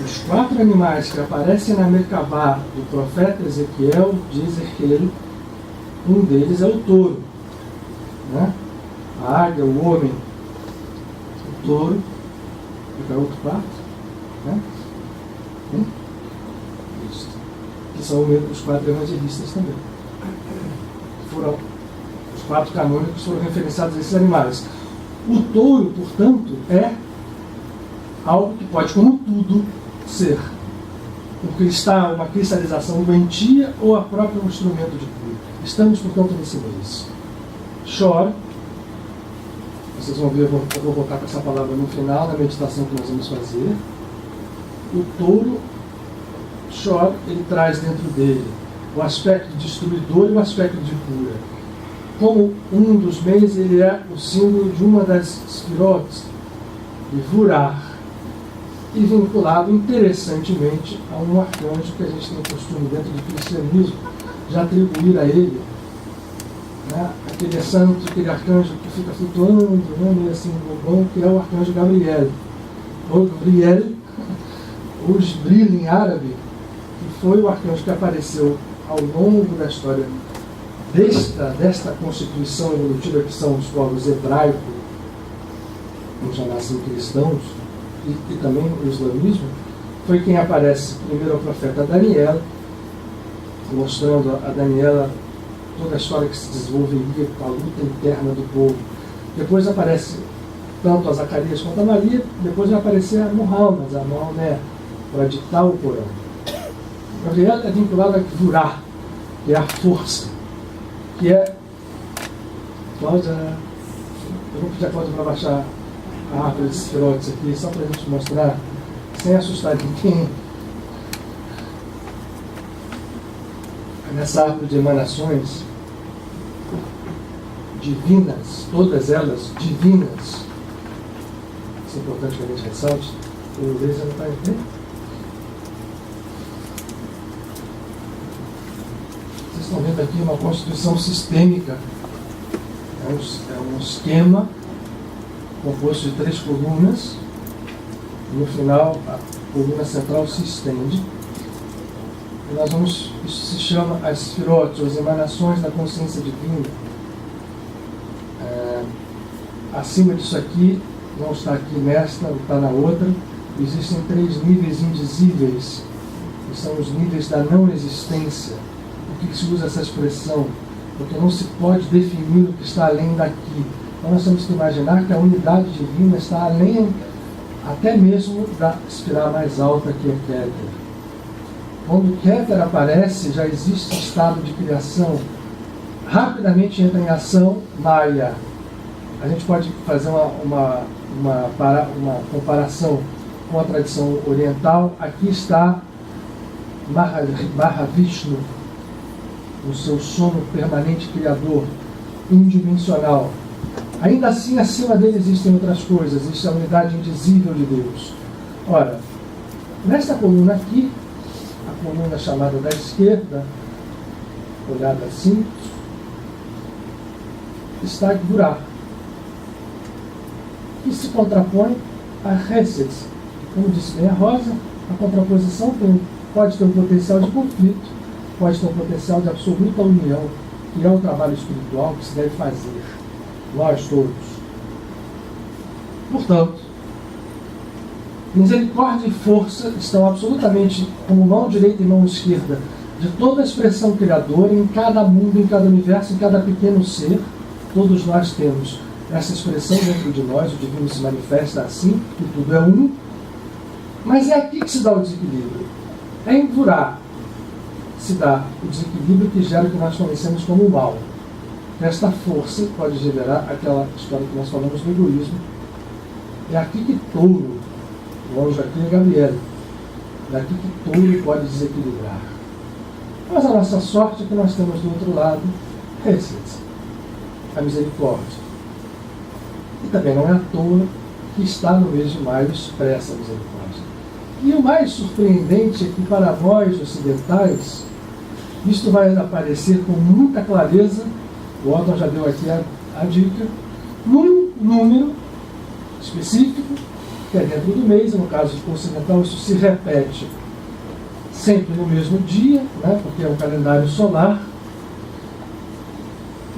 os 4 animais que aparecem na Merkabah do profeta Ezequiel dizem que um deles é o touro, né? A águia, o homem, o touro, e para outro quarto, né? Isso. Que são os 4 evangelistas também. Foram os 4 canônicos foram referenciados a esses animais. O touro, portanto, é algo que pode, como tudo, ser um cristal, uma cristalização doentia ou a própria um instrumento de cura. Estamos, portanto, nesse mês. Chora. Vocês vão ver, eu vou voltar com essa palavra no final, na meditação que nós vamos fazer. O touro chora, ele traz dentro dele o aspecto destruidor e o aspecto de cura. Como um dos meses, ele é o símbolo de uma das esfirotes, de Vurar, e vinculado interessantemente a um arcanjo que a gente tem o costume dentro do cristianismo de atribuir a ele, né, aquele santo, aquele arcanjo que fica flutuando, né, meio assim no bom, que é o arcanjo Gabriel, ou Gabriel, ou Jibril em árabe, que foi o arcanjo que apareceu ao longo da história desta constituição evolutiva que são os povos hebraicos, vamos chamar assim, cristãos, e também o islamismo. Foi quem aparece primeiro ao profeta Daniel, mostrando a Daniela toda a história que se desenvolveria com a luta interna do povo. Depois aparece tanto a Zacarias quanto a Maria, depois vai aparecer a Maomé, para ditar o Corão. Gabriel é vinculado a Vurá, que é a força, que é... Cláudia, eu vou pedir a Cláudia para baixar a árvore de esferotes aqui, só para a gente mostrar, sem assustar ninguém. Nessa árvore de emanações divinas, todas elas divinas, isso é importante que a gente ressalte. O laser não está aqui. Vocês estão vendo aqui uma constituição sistêmica, é um esquema composto de 3 colunas, e no final a coluna central se estende. E nós vamos, isso se chama as esfirotes, as emanações da consciência divina. Acima disso aqui, não está aqui nesta, não está na outra, existem 3 níveis indizíveis, que são os níveis da não existência. Por que se usa essa expressão? Porque não se pode definir o que está além daqui. Então nós temos que imaginar que a unidade divina está além até mesmo da espiral mais alta, que é Keter. Quando Keter aparece, já existe estado de criação. Rapidamente entra em ação Maya. A gente pode fazer uma comparação com a tradição oriental. Aqui está Mahavishnu, o seu sono permanente criador, indimensional. Ainda assim, acima dele existem outras coisas, existe a unidade indizível de Deus. Ora, nesta coluna aqui, a coluna chamada da esquerda, olhada assim, está Gvurá, que se contrapõe a Hesed. Como disse bem a Rosa, a contraposição pode ter um potencial de conflito, pode ter um potencial de absoluta união, que é o trabalho espiritual que se deve fazer, nós todos. Portanto, misericórdia e força estão absolutamente como mão direita e mão esquerda de toda a expressão criadora em cada mundo, em cada universo, em cada pequeno ser. Todos nós temos essa expressão dentro de nós, o divino se manifesta assim, e tudo é um. Mas é aqui que se dá o desequilíbrio. É em Vurá. se dá o desequilíbrio que gera o que nós conhecemos como o mal. Esta força pode gerar aquela história que nós falamos do egoísmo. É aqui que touro, o anjo aqui é Gabriel, é aqui que touro pode desequilibrar. Mas a nossa sorte é que nós temos do outro lado a misericórdia. E também não é à toa que está no mês de maio expressa a misericórdia. E o mais surpreendente é que para nós ocidentais, isto vai aparecer com muita clareza, o Otton já deu aqui a dica, num número específico, que é dentro do mês, e no caso ocidental isso se repete sempre no mesmo dia, né, porque é um calendário solar.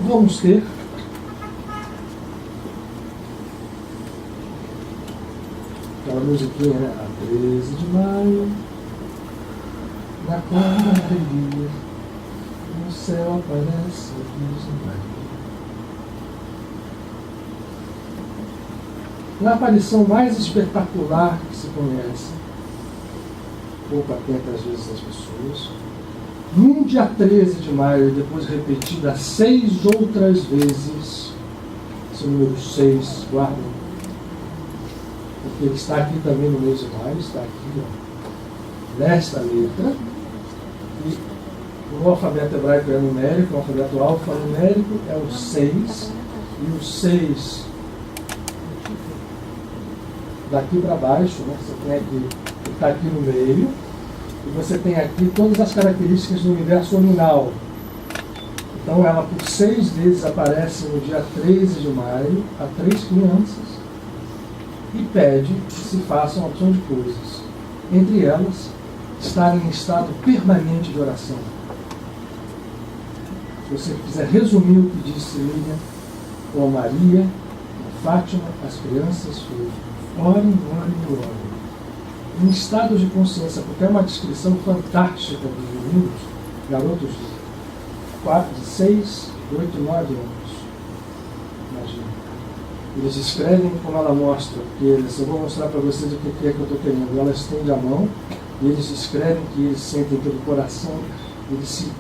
Vamos ter aquela musiquinha, né? A 13 de maio, na quarta-feira, no céu aparece a 15 de maio. Na aparição mais espetacular que se conhece, pouco atenta às vezes as pessoas, num dia 13 de maio, depois repetida 6 outras vezes, esse número 6, guardem, porque ele está aqui também no mês de maio, está aqui, ó, nesta letra, e o alfabeto hebraico é numérico, o alfabeto alfanumérico é o 6, e o 6 daqui para baixo, né, você tem aqui, ele está aqui no meio, e você tem aqui todas as características do universo nominal. Então ela por 6 vezes aparece no dia 13 de maio a 3 crianças e pede que se façam uma opção de coisas. Entre elas, estar em estado permanente de oração. Se você quiser resumir o que disse Lilian, ou Maria, ou Fátima, as crianças, orem, orem, orem. Em estado de consciência, porque é uma descrição fantástica dos meninos, garotos de 6, 8, 9 anos. Imagina. Eles escrevem como ela mostra, porque eu vou mostrar para vocês o que é que eu estou querendo. Ela estende a mão e eles escrevem que eles sentem pelo coração, eles se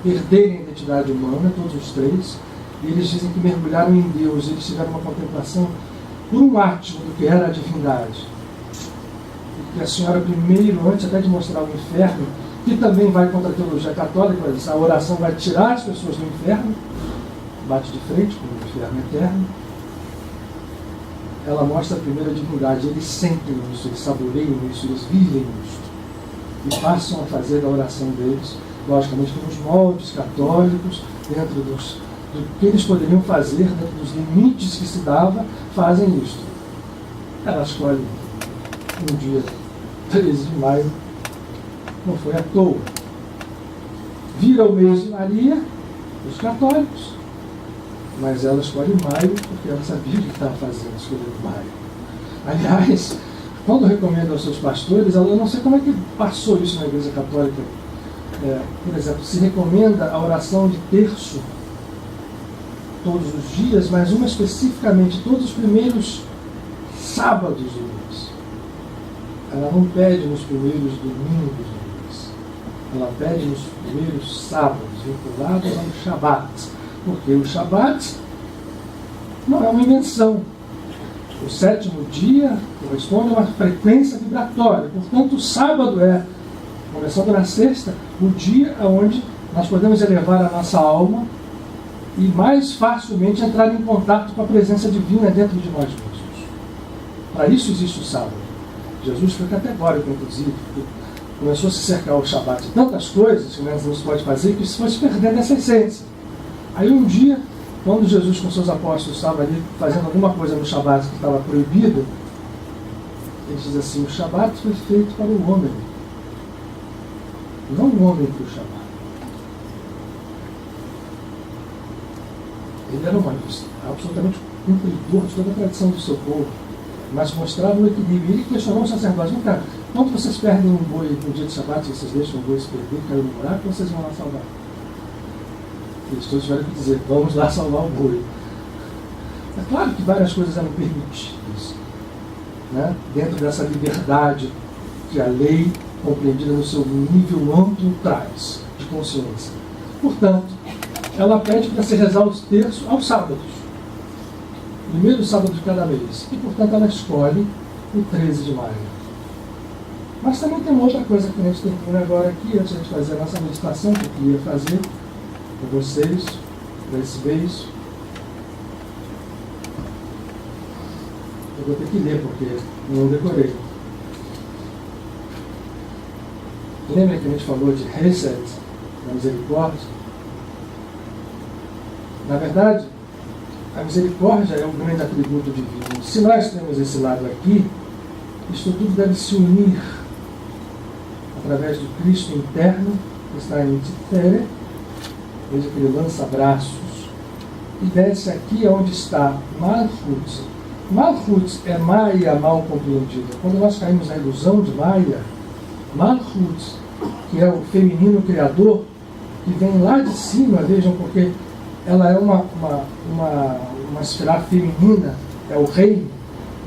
perderem a identidade humana, todos os 3, e eles dizem que mergulharam em Deus, eles tiveram uma contemplação por um átimo do que era a divindade. Que a senhora primeiro, antes até de mostrar o inferno, que também vai contra a teologia católica, a oração vai tirar as pessoas do inferno, bate de frente com o inferno eterno, ela mostra a primeira divindade, eles sentem isso, eles saboreiam isso, eles vivem isso, e passam a fazer da oração deles, logicamente nos moldes católicos, dentro do que eles poderiam fazer, dentro dos limites que se dava, fazem isso. Ela escolhe no dia 13 de maio, não foi à toa. Vira o mês de Maria, os católicos, mas ela escolhe maio porque ela sabia o que estava fazendo, escolhendo maio. Aliás, quando recomendo aos seus pastores, eu não sei como é que passou isso na Igreja Católica, por exemplo, se recomenda a oração de terço todos os dias, mas uma especificamente todos os primeiros sábados do mês. Ela não pede nos primeiros domingos do mês. Ela pede nos primeiros sábados, vinculados ao Shabat. Porque o Shabat não é uma invenção. O 7º dia corresponde a uma frequência vibratória. Portanto, o sábado é, começando na sexta, o dia onde nós podemos elevar a nossa alma e mais facilmente entrar em contato com a presença divina dentro de nós mesmos. Para isso existe o sábado. Jesus foi categórico, inclusive, porque começou a se cercar o Shabat de tantas coisas que não se pode fazer, que isso foi se perdendo essa essência. Aí um dia, quando Jesus com seus apóstolos estava ali fazendo alguma coisa no Shabat que estava proibido, ele diz assim: o Shabat foi feito para o homem, não o homem para o Shabat. Ele era um absolutamente cumpridor de toda a tradição do seu povo, mas mostrava o equilíbrio. Ele questionou os sacerdotes: não, cara, quando vocês perdem um boi no dia de Shabat, vocês deixam o boi se perder, cair no buraco, vocês vão lá salvar? Eles todos tiveram que dizer: vamos lá salvar o boi. É claro que várias coisas eram permitidas, né? Dentro dessa liberdade que a lei, compreendida no seu nível amplo, traz, de consciência. Portanto, ela pede para se rezar o terço aos sábados, primeiro sábado de cada mês, e portanto ela escolhe o 13 de maio. Mas também tem uma outra coisa que a gente termina agora aqui, antes de a gente fazer a nossa meditação, que eu queria fazer com vocês, para esse mês. Eu vou ter que ler, porque não decorei. Lembra que a gente falou de Hesed, da misericórdia? Na verdade, a misericórdia é um grande atributo divino. Se nós temos esse lado aqui, isto tudo deve se unir através do Cristo interno, que está em Tiferet, veja que ele lança braços, e desce aqui onde está Malchut. Malchut é Maia mal compreendida. Quando nós caímos na ilusão de Maia, Malchut, que é o feminino criador, que vem lá de cima, vejam, porque ela é uma esfera feminina, é o reino,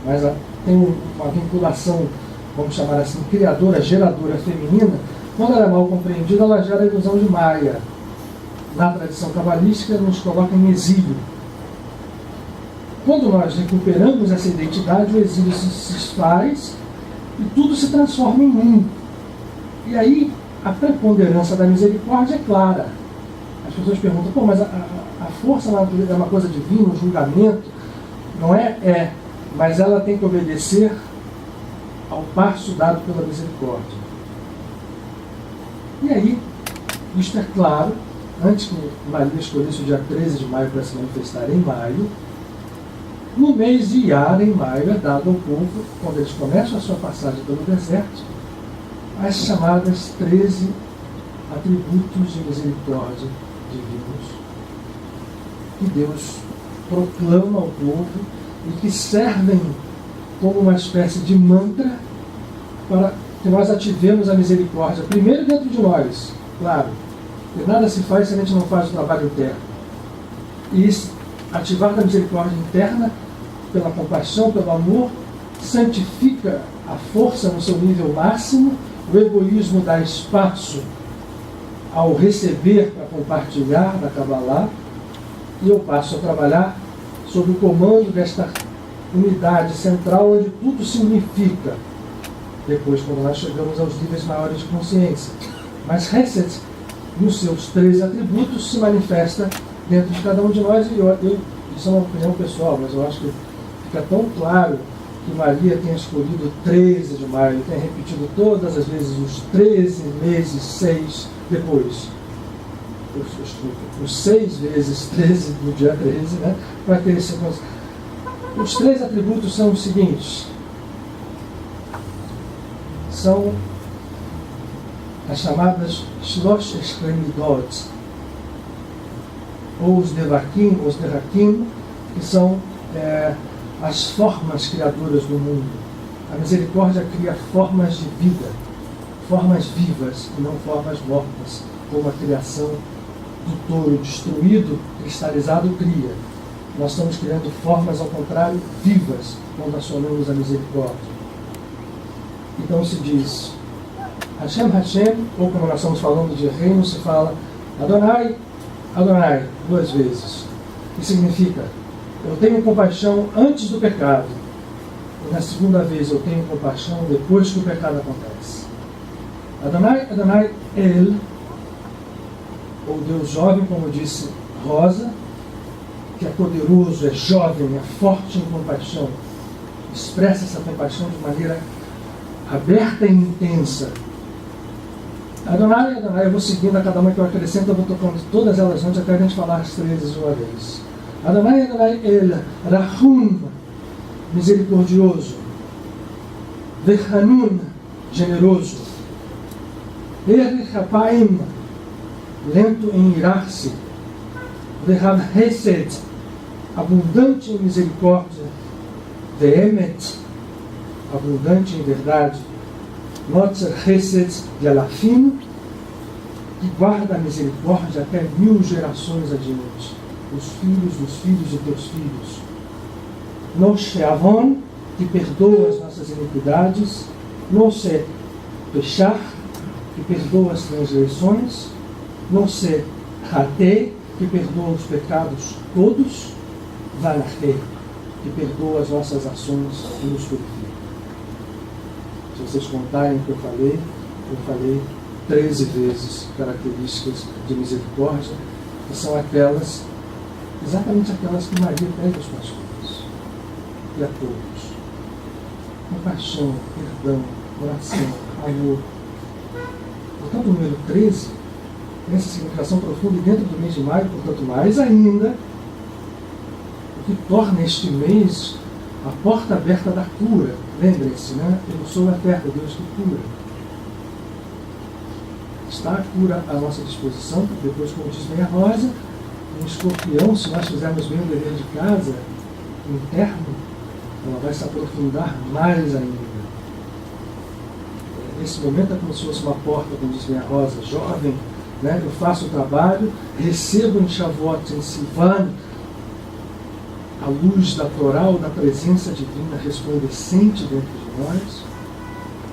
mas tem uma vinculação, vamos chamar assim, criadora, geradora feminina. Quando ela é mal compreendida, ela gera a ilusão de Maia. Na tradição cabalística, nos coloca em exílio. Quando nós recuperamos essa identidade, o exílio se desfaz e tudo se transforma em um. E aí, a preponderância da misericórdia é clara. As pessoas perguntam, pô, mas a força na natureza é uma coisa divina, o julgamento? Não é? É. Mas ela tem que obedecer ao passo dado pela misericórdia. E aí, isto é claro, antes que Maria escolhesse o dia 13 de maio para se manifestar em maio, no mês de Iyar, em maio, é dado ao povo, quando eles começam a sua passagem pelo deserto, as chamadas 13 atributos de misericórdia divinos, que Deus proclama ao povo e que servem como uma espécie de mantra para que nós ativemos a misericórdia, primeiro dentro de nós, claro, porque nada se faz se a gente não faz o trabalho interno. E ativar a misericórdia interna, pela compaixão, pelo amor, santifica a força no seu nível máximo, o egoísmo dá espaço ao receber para compartilhar da Kabbalah, e eu passo a trabalhar sob o comando desta unidade central onde tudo se unifica, depois quando nós chegamos aos níveis maiores de consciência. Mas Hesed, nos seus 13 atributos, se manifesta dentro de cada um de nós, e isso é uma opinião pessoal, mas eu acho que fica tão claro que Maria tenha escolhido o 13 de maio, tenha repetido todas as vezes os 13 meses, 6 depois. Os 6 vezes 13 no dia 13, né? Para ter esse. Os 3 atributos são os seguintes: são as chamadas Shlosh Eshlemidot, ou os Devakim, os Derakim, que são as formas criadoras do mundo. A misericórdia cria formas de vida, formas vivas e não formas mortas, como a criação do touro destruído, cristalizado, cria. Nós estamos criando formas, ao contrário, vivas, quando acionamos a misericórdia. Então se diz Hashem, Hashem, ou como nós estamos falando de reino, se fala Adonai, Adonai, 2 vezes. Que significa, eu tenho compaixão antes do pecado, e na segunda vez eu tenho compaixão depois que o pecado acontece. Adonai, Adonai, El, ou Deus jovem, como disse Rosa, que é poderoso, é jovem, é forte em compaixão, expressa essa compaixão de maneira aberta e intensa. Adonai, Adonai, eu vou seguindo a cada uma que eu acrescento, eu vou tocando todas elas antes até a gente falar as 13 de uma vez. Adonai, Adonai, El, Rahum, misericordioso, Vehanun, generoso, Erich lento em irar-se, Veham Hesed, abundante em misericórdia, Vehemet, abundante em verdade, Notzer Hesed de Alafim, que guarda a misericórdia até 1000 gerações adiante, os filhos dos filhos de teus filhos. Noshe Avon, que perdoa as nossas iniquidades, Noshe Pechar, que perdoa as transgressões, não se Hatei, que perdoa os pecados todos, Vanartei, que perdoa as nossas ações e nos purifica. Se vocês contarem o que eu falei 13 vezes características de misericórdia, que são aquelas, exatamente aquelas que Maria pede aos pastores e a todos. Compaixão, perdão, oração, amor. Portanto, o número 13 tem essa significação profunda e dentro do mês de maio, portanto, mais ainda, o que torna este mês a porta aberta da cura. Lembrem-se, né? Eu sou a terra, Deus que cura. Está a cura à nossa disposição, depois, como diz bem a Rosa, um escorpião, se nós fizermos bem o dever de casa, interno, ela vai se aprofundar mais ainda. Nesse momento é como se fosse uma porta, como diz bem a Rosa, jovem, né? Eu faço o trabalho, recebo em Shavuot, em Sivan, a luz da Torá, da presença divina resplandecente dentro de nós,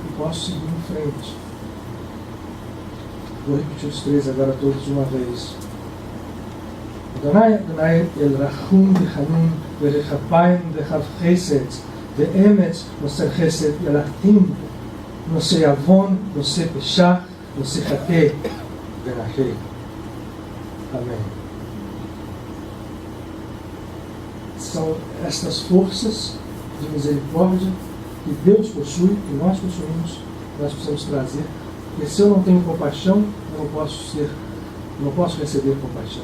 e posso seguir em frente. Vou repetir os 3 agora todos de uma vez. Adonai, Adonai, El Rachum, Bechanun, Berechapayim, Bechav Chesed, Be'emet, Noser Chesed, Yalachtim, Noser Avon, Noser Peshach, Noser Chatei, Benachei. Amém. São estas forças de misericórdia que Deus possui, que nós possuímos, nós precisamos trazer. Porque se eu não tenho compaixão, eu não posso receber compaixão.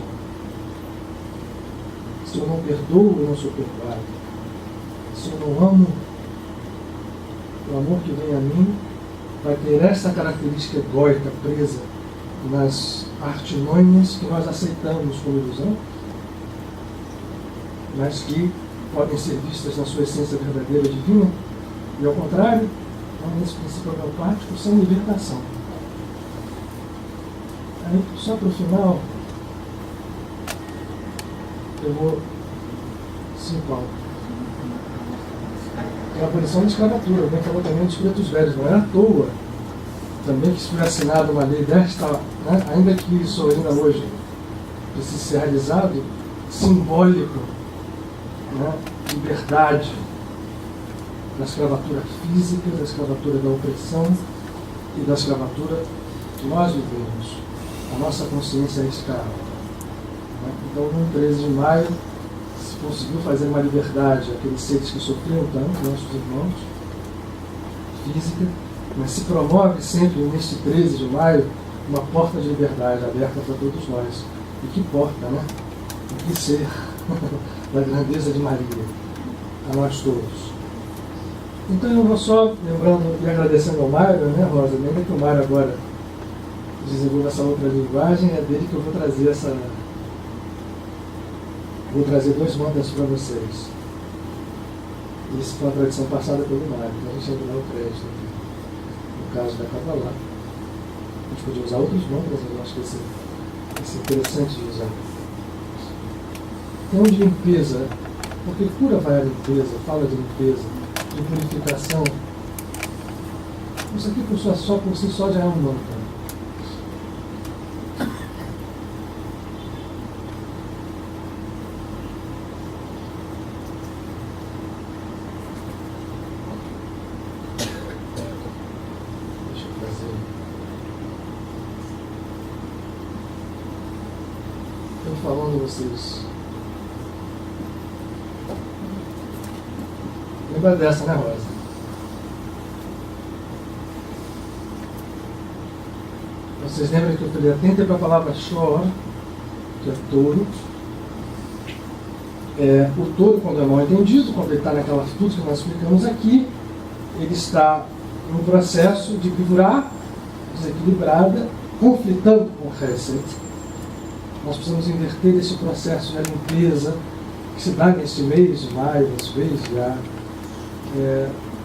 Se eu não perdoo, eu não sou perdoado. Se eu não amo, o amor que vem a mim vai ter essa característica egóica presa nas artimanhas que nós aceitamos como ilusão, mas que podem ser vistas na sua essência verdadeira divina, e ao contrário, nesse princípio homeopático, são libertação. Aí, só para o final, eu vou 5 alto. É a abolição da escravatura, alguém falou também dos pretos velhos, não é à toa também que se foi assinada uma lei desta, né, ainda que isso ainda hoje precise ser realizado, simbólico, né, liberdade da escravatura física, da escravatura da opressão e da escravatura que nós vivemos. A nossa consciência é escrava. Né? Então, no 13 de maio, se conseguiu fazer uma liberdade àqueles seres que sofriam tanto, nossos irmãos, física, mas se promove sempre, neste 13 de maio, uma porta de liberdade aberta para todos nós. E que porta, né? E que ser da grandeza de Maria, a nós todos. Então eu vou só lembrando e agradecendo ao Mário, né, Rosa? Lembra que o Mário agora desenvolve essa outra linguagem, é dele que eu vou trazer essa. Vou trazer 2 mandas para vocês. Isso foi uma tradição passada pelo Mário, então a gente tem que dar o crédito aqui. No caso da Kabbalah, a gente podia usar outros mandas, eu acho que esse é interessante de usar. Então, de limpeza, porque cura vai à limpeza, fala de limpeza, de purificação. Isso aqui por si só já é um mantra. Deixa eu fazer. Estou falando a vocês. Lembra dessa, né, Rosa? Vocês lembram que eu falei, atentem para a palavra shor, que é touro. O touro, quando é mal entendido, quando ele está naquela atitude que nós explicamos aqui, ele está em um processo de figurar, desequilibrada, conflitando com o Chesed. Nós precisamos inverter esse processo de limpeza que se dá neste mês de maio, nesse mês já.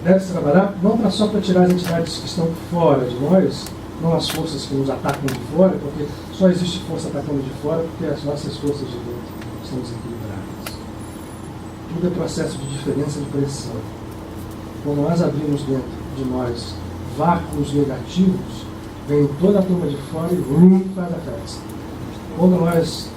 Deve-se trabalhar não só para tirar as entidades que estão fora de nós, não as forças que nos atacam de fora, porque só existe força atacando de fora porque as nossas forças de dentro estão desequilibradas. Tudo é processo de diferença de pressão. Quando nós abrimos dentro de nós vácuos negativos, vem toda a turma de fora e faz a festa. quando nós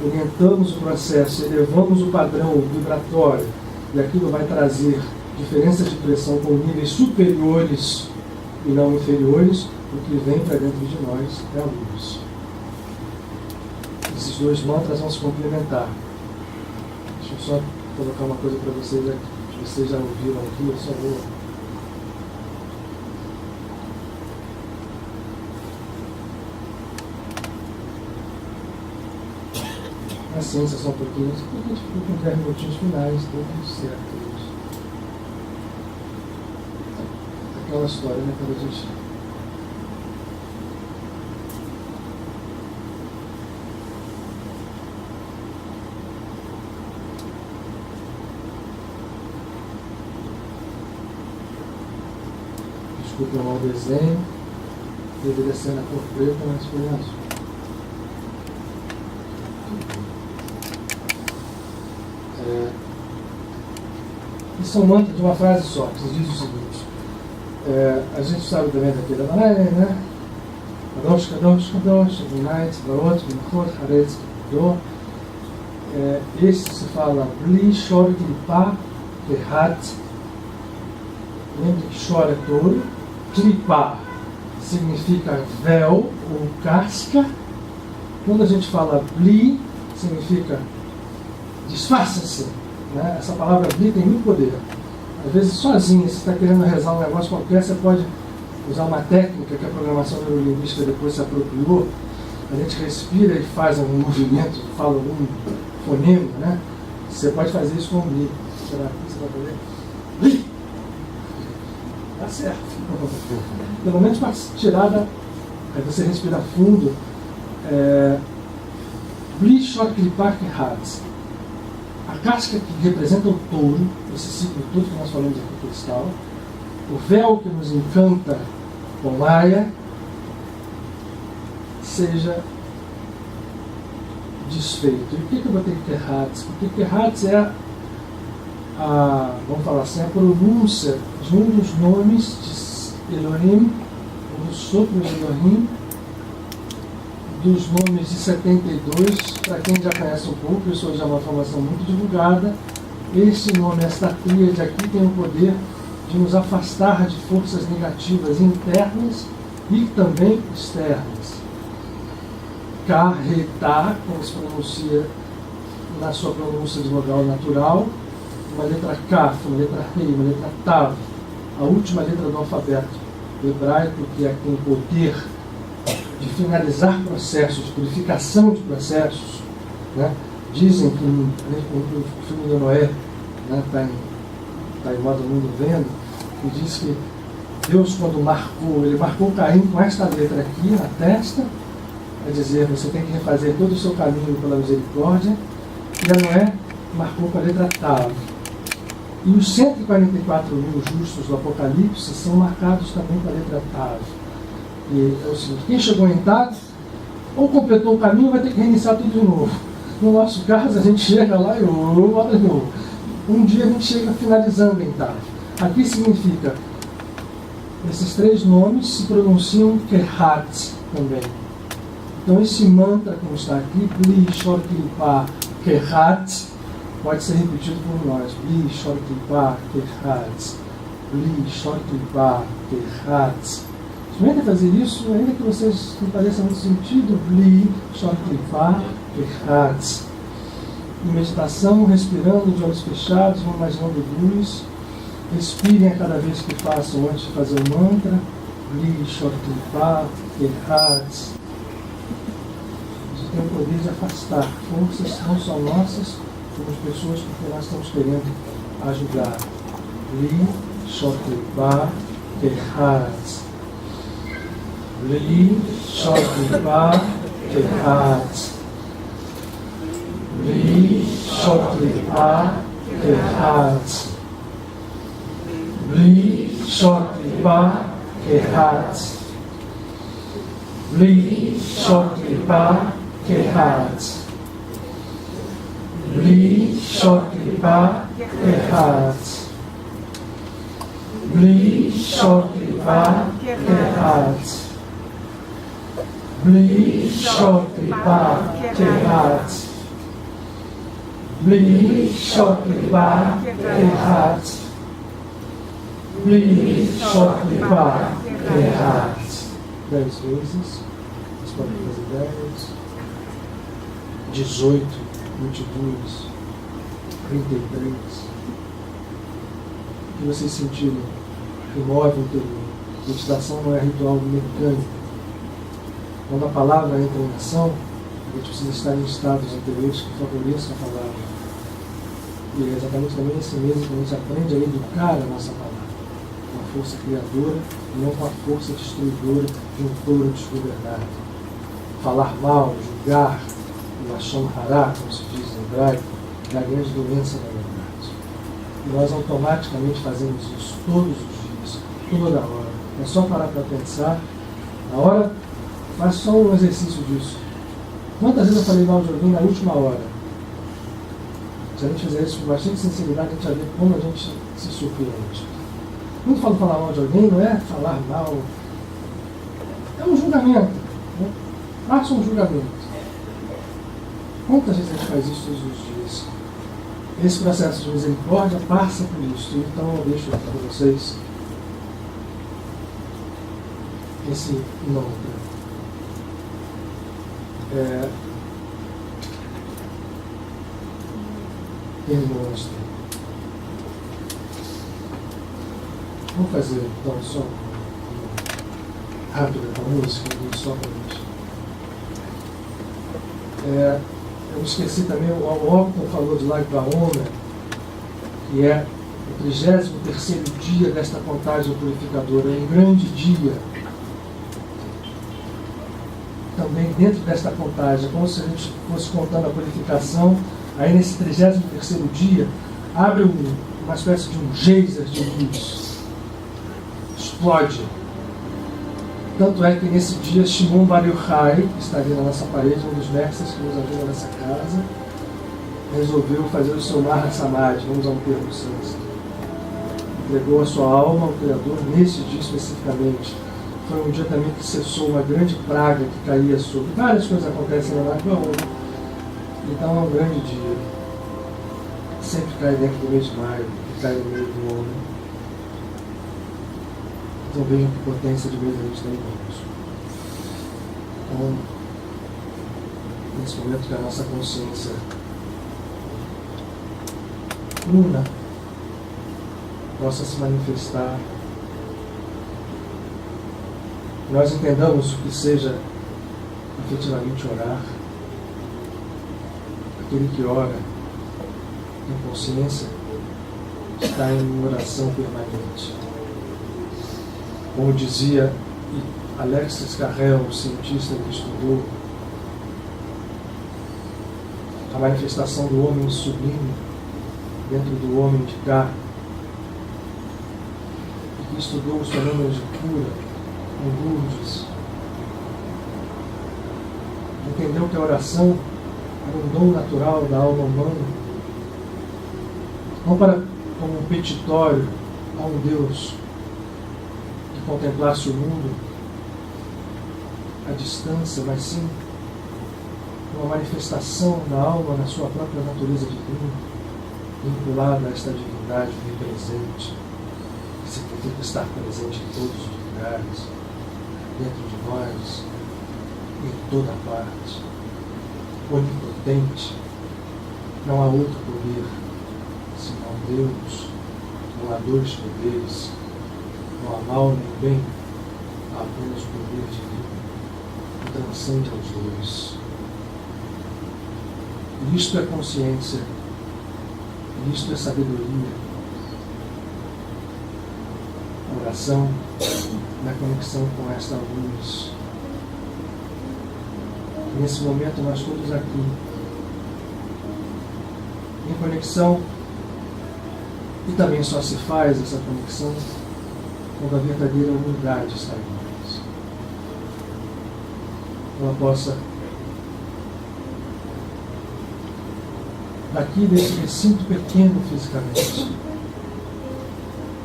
orientamos o processo, elevamos o padrão vibratório, e aquilo vai trazer diferenças de pressão com níveis superiores e não inferiores, o que vem para dentro de nós é a luz. Esses dois mantras vão se complementar. Deixa eu só colocar uma coisa para vocês aqui. Vocês já ouviram aqui, eu só vou... A ciência só um pouquinho, porque a gente ficou com 10 minutinhos finais, deu tudo certo. Aquela história, né, quando a gente... Desculpa mal o desenho, deveria ser na cor preta, mas foi azul. Isso é um mantra de uma frase só, que diz o seguinte: a gente sabe também daquele né? Kadosh, Kadosh, Kadosh, Adonai, Tzvaot, Benachot, Haaretz, Kibudó. Esse se fala Bli, Shor, Klipá, Kehat. Lembre que Shor é touro, Klipá significa véu ou casca. Quando a gente fala Bli, significa disfarça-se. Né? Essa palavra Bli tem muito poder. Às vezes, sozinho, se está querendo rezar um negócio qualquer, você pode usar uma técnica que a programação neurolinguística depois se apropriou. A gente respira e faz algum movimento, fala algum fonema, né? Você pode fazer isso com o Bli. Será que você vai fazer? Bli! Tá certo. Pelo menos para tirar da... Aí você respira fundo. Bli Shor Klipá Kehat. A casca que representa o touro, esse ciclo todo que nós falamos aqui do cristal, o véu que nos encanta com Maya, seja desfeito. E por que eu botei Kehatz? Porque Kehatz é vamos falar assim, a pronúncia de um dos nomes de Elohim, do sopro de Elohim, dos nomes de 72, para quem já conhece um pouco, isso hoje é uma informação muito divulgada. Esse nome, esta tríade aqui, tem o poder de nos afastar de forças negativas internas e também externas. Karretá, como se pronuncia na sua pronúncia de vogal natural, uma letra Kaf, uma letra Rei, uma letra Tav, a última letra do alfabeto hebraico, que é tem o poder de finalizar processos, de purificação de processos, né? Dizem que o filme do Noé está em modo mundo vendo, que diz que Deus, quando ele marcou Caim com esta letra aqui na testa, quer dizer, você tem que refazer todo o seu caminho pela misericórdia, e a Noé marcou com a letra Tav. E os 144 mil justos do Apocalipse são marcados também com a letra Tav. E é o seguinte: quem chegou em Tav, ou completou o caminho, vai ter que reiniciar tudo de novo. No nosso caso, a gente chega lá e volta de novo. Um dia a gente chega finalizando em Tav. Aqui significa, esses três nomes se pronunciam Kehat também. Então esse mantra, como está aqui, Bli Shor Klipá Kehat, pode ser repetido por nós. Bli Shor Klipá Kehat. Bli Shor Klipá Kehat. Experimentem fazer isso, ainda que vocês não pareçam muito sentido. Bli Shor Klipá Kehat. Em meditação, respirando de olhos fechados, vão imaginando luz. Respirem a cada vez que façam antes de fazer o mantra. Bli Shor Klipá Kehat. Tem o poder de afastar forças não só nossas, como as pessoas que nós estamos querendo ajudar. Bli Shor Klipá Kehat. Bli Shor Klipá Kehat. Bli Shor Klipá Kehat. Bli Shor Klipá Kehat. Bli Shor Klipá Kehat. Bli Shor Klipá Kehat. Bli Shor Klipá Kehat. Bli Shokripa Kehat. Bli Shokripa Kehat. Bli Shokripa Kehat. 10 vezes. Vocês podem fazer 10. 18, 22, 33. O que vocês sentirem que move o interior. Meditação não é ritual mecânico. Quando a palavra entra em ação, a gente precisa estar em estados anteriores que favoreçam a palavra. E é exatamente também esse mesmo que a gente aprende a educar a nossa palavra. Com a força criadora e não com a força destruidora de um touro desgovernado. Falar mal, julgar, o Lashon Hará, como se diz em hebraico, é a grande doença da verdade. E nós automaticamente fazemos isso todos os dias, toda hora. É só parar para pensar. Na hora, faz só um exercício disso. Quantas vezes eu falei mal de alguém na última hora? Se a gente fizer isso com bastante sinceridade, a gente vai ver como a gente se surpreende. Quando falo falar mal de alguém, não é falar mal. É um julgamento. Né? Faça um julgamento. Quantas vezes a gente faz isso todos os dias? Esse processo de misericórdia passa por isso. Então eu deixo aqui para vocês esse mantra. Demonstra. Vamos fazer então só rápida com a música, só para a gente. Eu esqueci também, o Octon falou de Lag BaOmer, que é o 33º dia desta contagem purificadora, é um grande dia. Também dentro desta contagem, como se a gente fosse contando a purificação, aí nesse 33º dia, abre uma espécie de um geyser de luz, explode. Tanto é que nesse dia, Shimon Bar Yochai, que está ali na nossa parede, um dos mestres que nos ajuda nessa casa, resolveu fazer o seu Maha Samadhi, vamos a um termo sânscrito. Entregou a sua alma ao Criador nesse dia especificamente. Foi um dia também que cessou uma grande praga que caía sobre. Várias coisas acontecem na Lag BaOmer. Então é um grande dia. Sempre cai dentro do mês de maio, que cai no meio do homem. Então vejam que potência de mês a gente tem em mãos. Então, nesse momento que a nossa consciência una possa se manifestar, nós entendamos o que seja efetivamente orar. Aquele que ora em consciência está em oração permanente. Como dizia Alexis Carrel, um cientista que estudou a manifestação do homem sublime dentro do homem de cá, e que estudou os fenômenos de cura em Lourdes, entendeu que a oração era um dom natural da alma humana, não para como um petitório a um Deus que contemplasse o mundo à distância, mas sim uma manifestação da alma na sua própria natureza divina, vinculada a esta divindade presente, que significa estar presente em todos os lugares, dentro de nós, em toda parte, onipotente. Não há outro poder senão Deus. Não há dois poderes, não há mal nem bem, há apenas o poder divino que transcende aos dois. E isto é consciência, e isto é sabedoria. A oração na conexão com esta luz. E nesse momento nós todos aqui, em conexão, e também só se faz essa conexão quando a verdadeira humildade está em nós. Ela possa, daqui desse recinto pequeno fisicamente,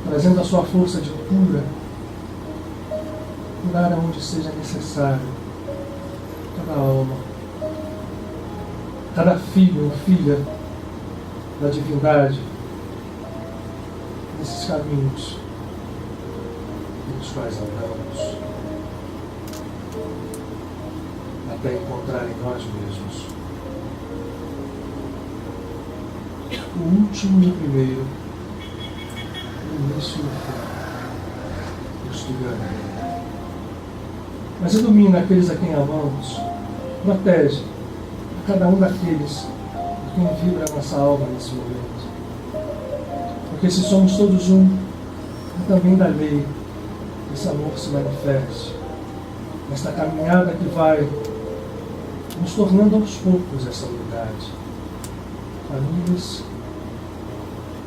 trazendo a sua força de cura, curar aonde seja necessário, cada alma, cada filho ou filha da divindade nesses caminhos pelos quais andamos, até encontrar em nós mesmos o último e o primeiro, o início e o fim, os que ganham. Mas ilumina aqueles a quem amamos, protege a cada um daqueles a quem vibra a nossa alma nesse momento. Porque se somos todos um, é também da lei que esse amor se manifeste, nesta caminhada que vai nos tornando aos poucos essa unidade. Famílias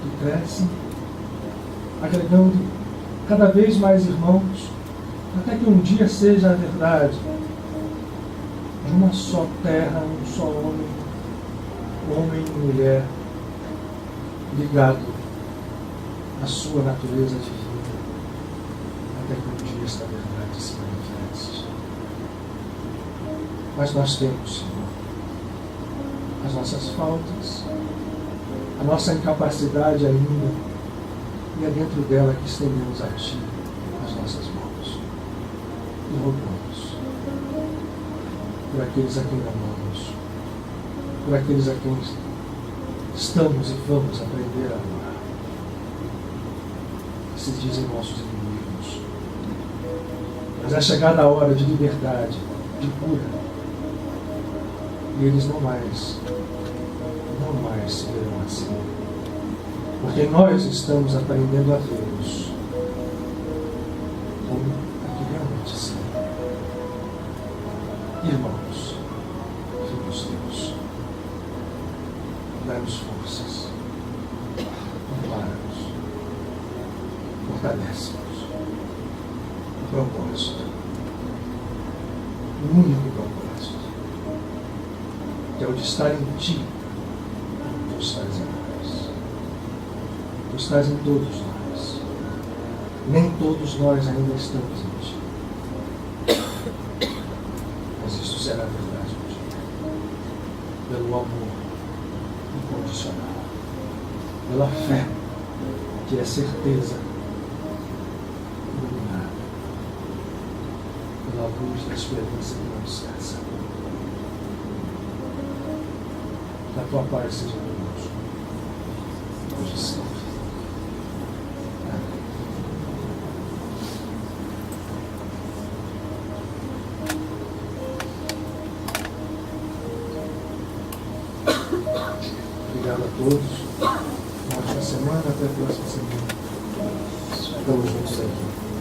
que crescem, agregando cada vez mais irmãos, até que um dia seja a verdade de uma só terra, um só homem, homem e mulher, ligado à sua natureza divina, até que um dia esta verdade se manifeste. Mas nós temos, Senhor, as nossas faltas, a nossa incapacidade ainda, e é dentro dela que estendemos a Ti as nossas mãos e rogamos por aqueles a quem amamos, por aqueles a quem estamos e vamos aprender a amar, que se dizem nossos inimigos. Mas é chegada a hora de liberdade, de cura, e eles não mais se verão assim. Porque nós estamos aprendendo a vê-los como aqui realmente são. Irmãos, filhos teus, dá-nos forças, ampara-nos, fortalece-nos. O propósito, o único propósito, que é o de estar em Ti. Tu estás em nós. Tu estás em todos nós. Nem todos nós ainda estamos em Ti. Mas isso será verdade um dia. Pelo amor incondicional. Pela fé, que é certeza iluminada. Pela luz da esperança que não cessa. Que a Tua paz seja conosco, hoje e sempre. Amém. Obrigado a todos. Uma ótima semana, até a próxima semana. Estamos juntos aqui.